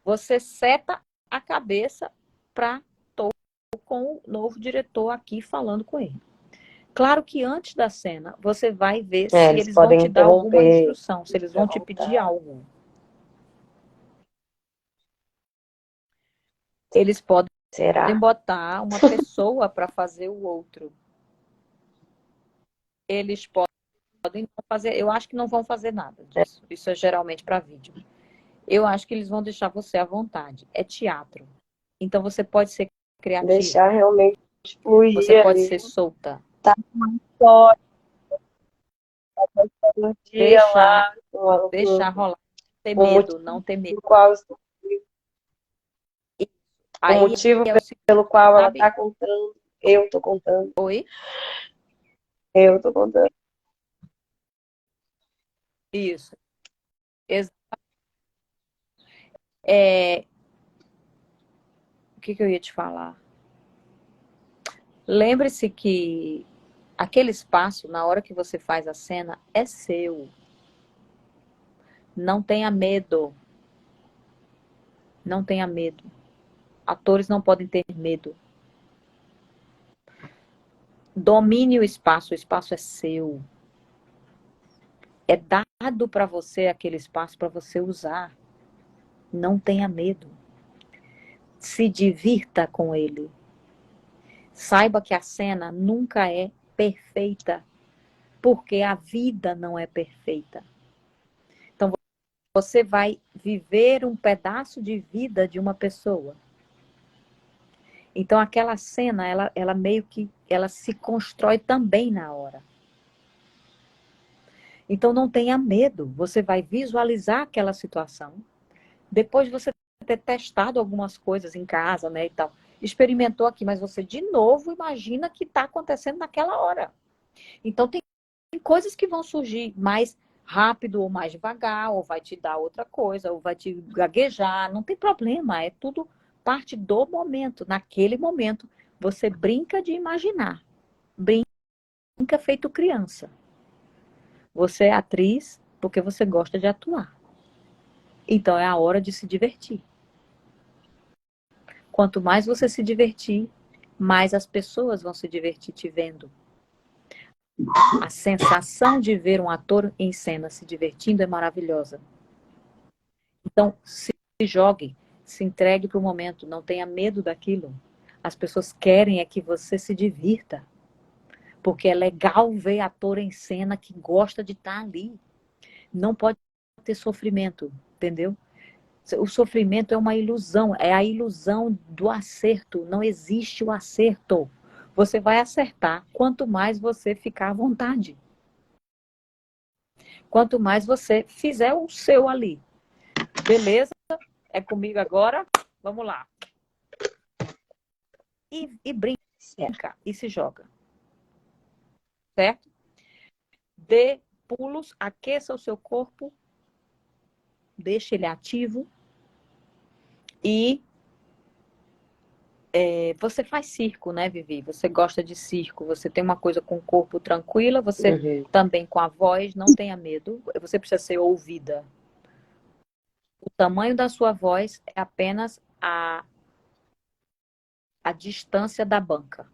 Você seta a cabeça para com o novo diretor aqui falando com ele. Claro que antes da cena, você vai ver se Eles eles vão podem te dar alguma interromper instrução, se eles vão te pedir algo. Eles podem Será? botar uma pessoa para fazer o outro. Eles podem não fazer, eu acho que não vão fazer nada disso. Isso é geralmente para vídeo. Eu acho que eles vão deixar você à vontade. É teatro. Então você pode ser criativa. Deixar realmente Você fluir pode ali. ser solta. Tá uma história, um dia Deixar, lá, um, deixar rolar. Ter um medo, motivo não ter medo. pelo qual, o Aí motivo é o seguinte, pelo qual ela sabe? está contando, eu tô contando, Oi? eu tô contando. Isso. É, o que eu ia te falar? Lembre-se que aquele espaço, na hora que você faz a cena, é seu. Não tenha medo. Não tenha medo. Atores não podem ter medo. Domine o espaço é seu. É dado para você aquele espaço para você usar. Não tenha medo. Se divirta com ele. Saiba que a cena nunca é perfeita, porque a vida não é perfeita. Então você vai viver um pedaço de vida de uma pessoa. Então aquela cena, ela meio que ela se constrói também na hora. Então não tenha medo, você vai visualizar aquela situação. Depois de você ter testado algumas coisas em casa, né, e tal, experimentou aqui, mas você de novo imagina que está acontecendo naquela hora. Então tem coisas que vão surgir mais rápido ou mais devagar, ou vai te dar outra coisa, ou vai te gaguejar, não tem problema, é tudo parte do momento. Naquele momento, você brinca de imaginar, brinca feito criança. Você é atriz porque você gosta de atuar. Então é a hora de se divertir. Quanto mais você se divertir, mais as pessoas vão se divertir te vendo. A sensação de ver um ator em cena se divertindo é maravilhosa. Então, se jogue, se entregue para o momento, não tenha medo daquilo. As pessoas querem é que você se divirta, porque é legal ver ator em cena que gosta de estar ali. Não pode ter sofrimento, entendeu? O sofrimento é uma ilusão, é a ilusão do acerto. Não existe o acerto. Você vai acertar quanto mais você ficar à vontade. Quanto mais você fizer o seu ali. Beleza? É comigo agora? Vamos lá. E brinca e se joga. Certo? Dê pulos, aqueça o seu corpo, deixe ele ativo e você faz circo, né, Vivi? Você gosta de circo, você tem uma coisa com o corpo tranquila, você também com a voz, não tenha medo, você precisa ser ouvida. O tamanho da sua voz é apenas a distância da banca,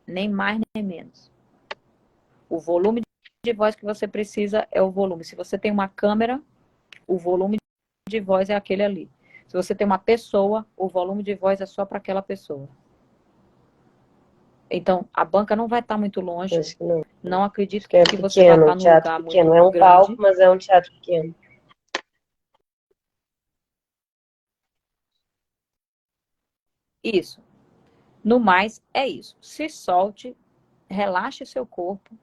nem mais nem menos. O volume de voz que você precisa é o volume. Se você tem uma câmera, o volume de voz é aquele ali. Se você tem uma pessoa, o volume de voz é só para aquela pessoa. Então, a banca não vai estar muito longe. Acho que não. Não acredito Acho que é que você vai pequeno, estar um num teatro lugar pequeno. muito É um palco, grande. mas é um teatro pequeno. Isso. No mais, é isso. Se solte, relaxe seu corpo.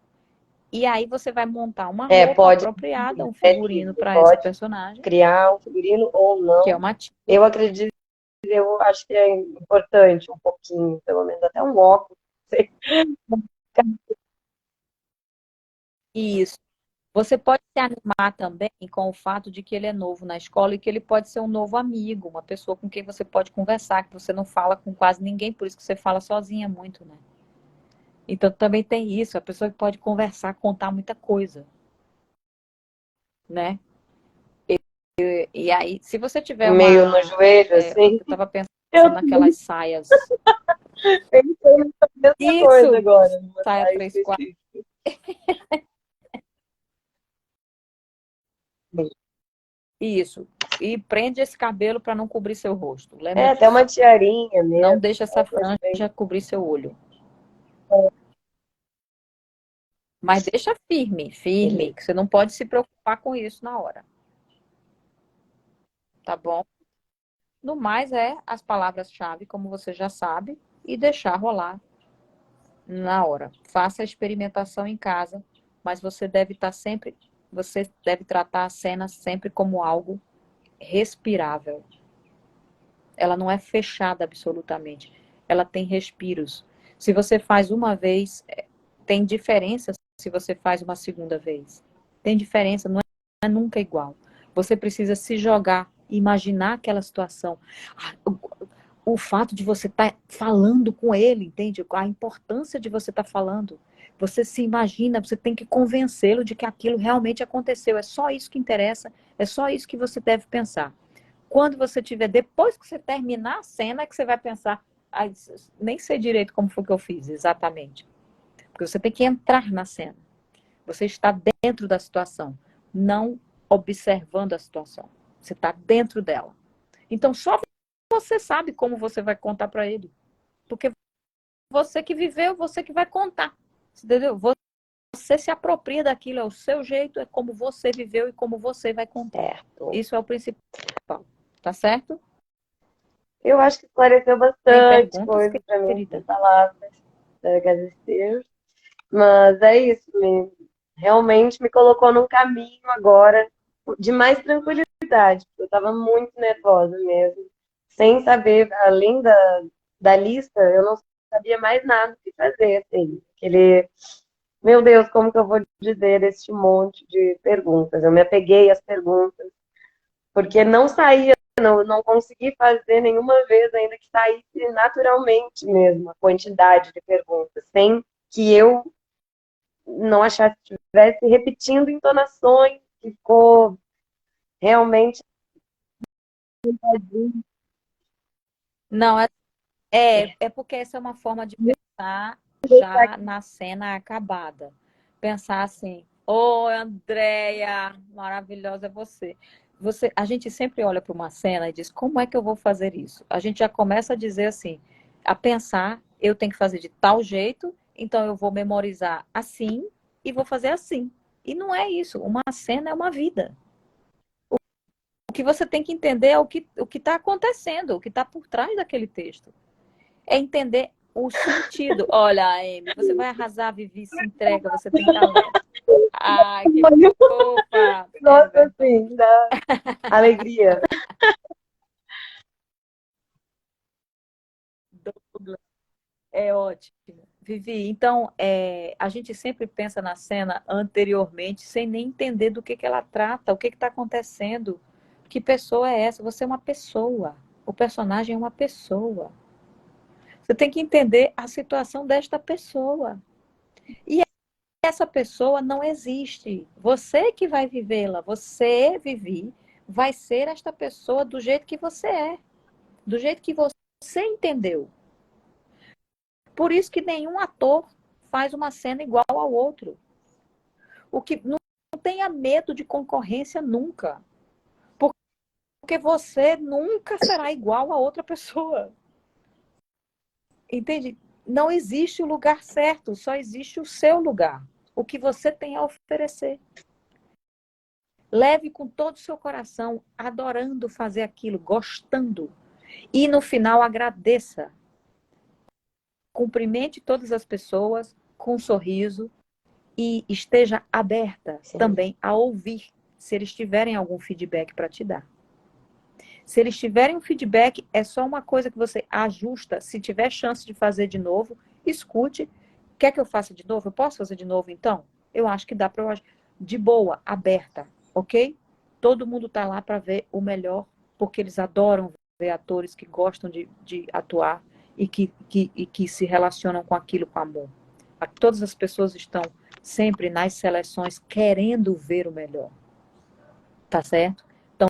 E aí você vai montar uma É, roupa pode, apropriada, um é figurino livre, para essa pode personagem, criar um figurino ou que é não. uma tia. Eu acredito, eu acho que é importante um pouquinho, pelo menos até um óculos. Isso. Você pode se animar também com o fato de que ele é novo na escola e que ele pode ser um novo amigo, uma pessoa com quem você pode conversar, que você não fala com quase ninguém, por isso que você fala sozinha muito, né? Então também tem isso, a pessoa que pode conversar, contar muita coisa, né? E aí, se você tiver Meio no joelho, eu assim. estava pensando Eu naquelas saias. pensei na mesma coisa Isso, agora, numa saia saia 3/4. específica. Isso. E prende esse cabelo para não cobrir seu rosto. Lembra É, até uma disso. tiarinha Não mesmo. deixa essa Eu gostei. franja cobrir seu olho. Mas deixa firme, firme, Beleza. que você não pode se preocupar com isso na hora. Tá bom? No mais é as palavras-chave, como você já sabe, e deixar rolar na hora. Faça a experimentação em casa, mas você deve tratar a cena sempre como algo respirável. Ela não é fechada absolutamente. Ela tem respiros. Se você faz uma vez, tem diferença se você faz uma segunda vez. Tem diferença, não é nunca igual. Você precisa se jogar, imaginar aquela situação. O fato de você estar falando com ele, entende? A importância de você estar falando. Você se imagina, você tem que convencê-lo de que aquilo realmente aconteceu. É só isso que interessa, é só isso que você deve pensar. Quando você tiver, depois que você terminar a cena, é que você vai pensar, ah, nem sei direito como foi que eu fiz exatamente. Porque você tem que entrar na cena. Você está dentro da situação, não observando a situação. Você está dentro dela. Então, só você sabe como você vai contar para ele. Porque você que viveu, você que vai contar. Entendeu? Você se apropria daquilo, é o seu jeito, é como você viveu e como você vai contar. Certo. Isso é o principal. Tá certo? Eu acho que esclareceu Tem bastante perguntas, coisa para mim, sem querida? palavras. Agradecer. Mas é isso, realmente me colocou num caminho agora de mais tranquilidade, porque eu estava muito nervosa mesmo, sem saber, além da lista, eu não sabia mais nada o que fazer, assim, meu Deus, como que eu vou dizer este monte de perguntas? Eu me apeguei às perguntas, porque não saía, não consegui fazer nenhuma vez ainda que saísse naturalmente mesmo a quantidade de perguntas, sem que eu não achasse que estivesse repetindo entonações, que ficou realmente. Não, é porque essa é uma forma de pensar já na cena acabada. Pensar assim, ô Andréia, maravilhosa é você. A gente sempre olha para uma cena e diz, como é que eu vou fazer isso? A gente já começa a dizer assim, a pensar, eu tenho que fazer de tal jeito, então eu vou memorizar assim e vou fazer assim. E não é isso. Uma cena é uma vida. O que você tem que entender é o que está acontecendo, o que está por trás daquele texto. É entender o sentido. Olha, Amy, você vai arrasar, Vivi, se entrega, você tem talento. Ai, que fofa! É Nossa, verdade. assim, da alegria. Douglas, é ótimo. Vivi, então, a gente sempre pensa na cena anteriormente, sem nem entender do que ela trata, o que está acontecendo. Que pessoa é essa? Você é uma pessoa. O personagem é uma pessoa. Você tem que entender a situação desta pessoa. E essa pessoa não existe. Você que vai vivê-la, você, Vivi, vai ser esta pessoa do jeito que você é, do jeito que você entendeu. Por isso que nenhum ator faz uma cena igual ao outro. O que não tenha medo de concorrência nunca, porque você nunca será igual a outra pessoa. Entende? não existe o lugar certo, só existe o seu lugar. O que você tem a oferecer. Leve com todo o seu coração, adorando fazer aquilo, gostando. E no final agradeça. Cumprimente todas as pessoas com um sorriso e esteja aberta Sim. também a ouvir, se eles tiverem algum feedback para te dar. Se eles tiverem um feedback, é só uma coisa que você ajusta. Se tiver chance de fazer de novo, escute. Quer que eu faça de novo? Eu posso fazer de novo, então? Eu acho que dá para eu... De boa, aberta, ok? Todo mundo está lá para ver o melhor, porque eles adoram ver atores que gostam de atuar e que se relacionam com aquilo com amor. Todas as pessoas estão sempre nas seleções querendo ver o melhor. Tá certo? Então,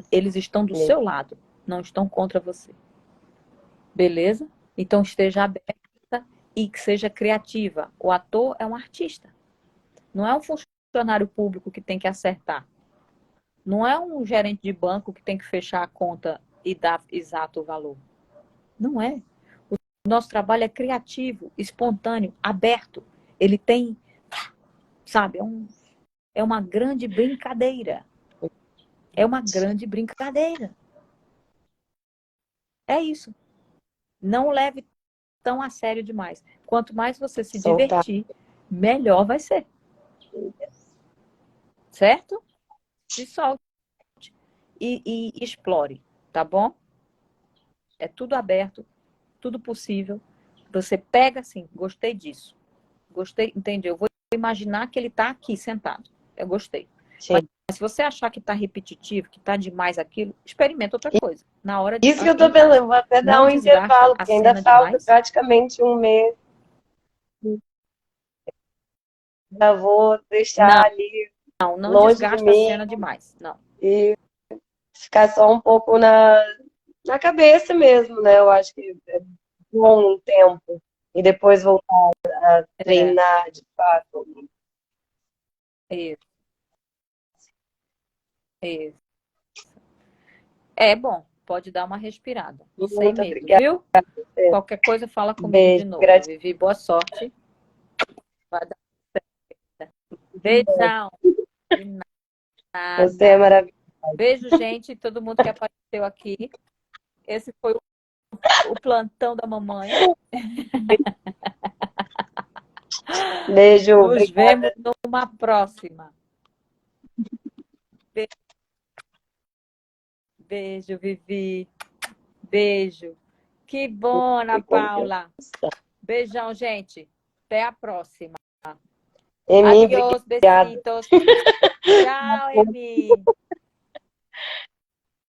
eles estão do seu lado, não estão contra você. Beleza? Então, esteja aberta e que seja criativa. O ator é um artista. Não é um funcionário público que tem que acertar. Não é um gerente de banco que tem que fechar a conta e dar exato o valor. Não é. O nosso trabalho é criativo, espontâneo, aberto. Ele tem, sabe, é uma grande brincadeira. É uma grande brincadeira. É isso. Não leve tão a sério demais. Quanto mais você se divertir, melhor vai ser. Certo? Se solte e explore, tá bom? É tudo aberto, tudo possível. Você pega assim, gostei disso. Gostei, entendeu? Eu vou imaginar que ele está aqui sentado. Eu gostei. Sim. Mas se você achar que está repetitivo, que está demais aquilo, experimenta outra coisa. Na hora de Isso que eu tô pensando, vou até dar um intervalo, porque ainda falta praticamente um mês. Já vou deixar ali não longe de desgasta mim a cena demais. Não. e ficar só um pouco na cabeça mesmo, né? Eu acho que é bom um tempo e depois voltar a treinar de fato. Isso. Isso. É bom, pode dar uma respirada. Muito Sem medo, obrigada. viu? Qualquer coisa, fala comigo Beijo, de novo. gratidão. Vivi, boa sorte. Vai dar certo. Beijão. De nada. Você é maravilhoso. Beijo, gente, todo mundo que apareceu aqui. Esse foi o plantão da mamãe. Beijo. Nos Obrigada. vemos numa próxima. Beijo, Vivi. Beijo. Que bom, Ana Paula. Beijão, gente. Até a próxima. Emi, Adiós, obrigada. besitos. Tchau, Emi.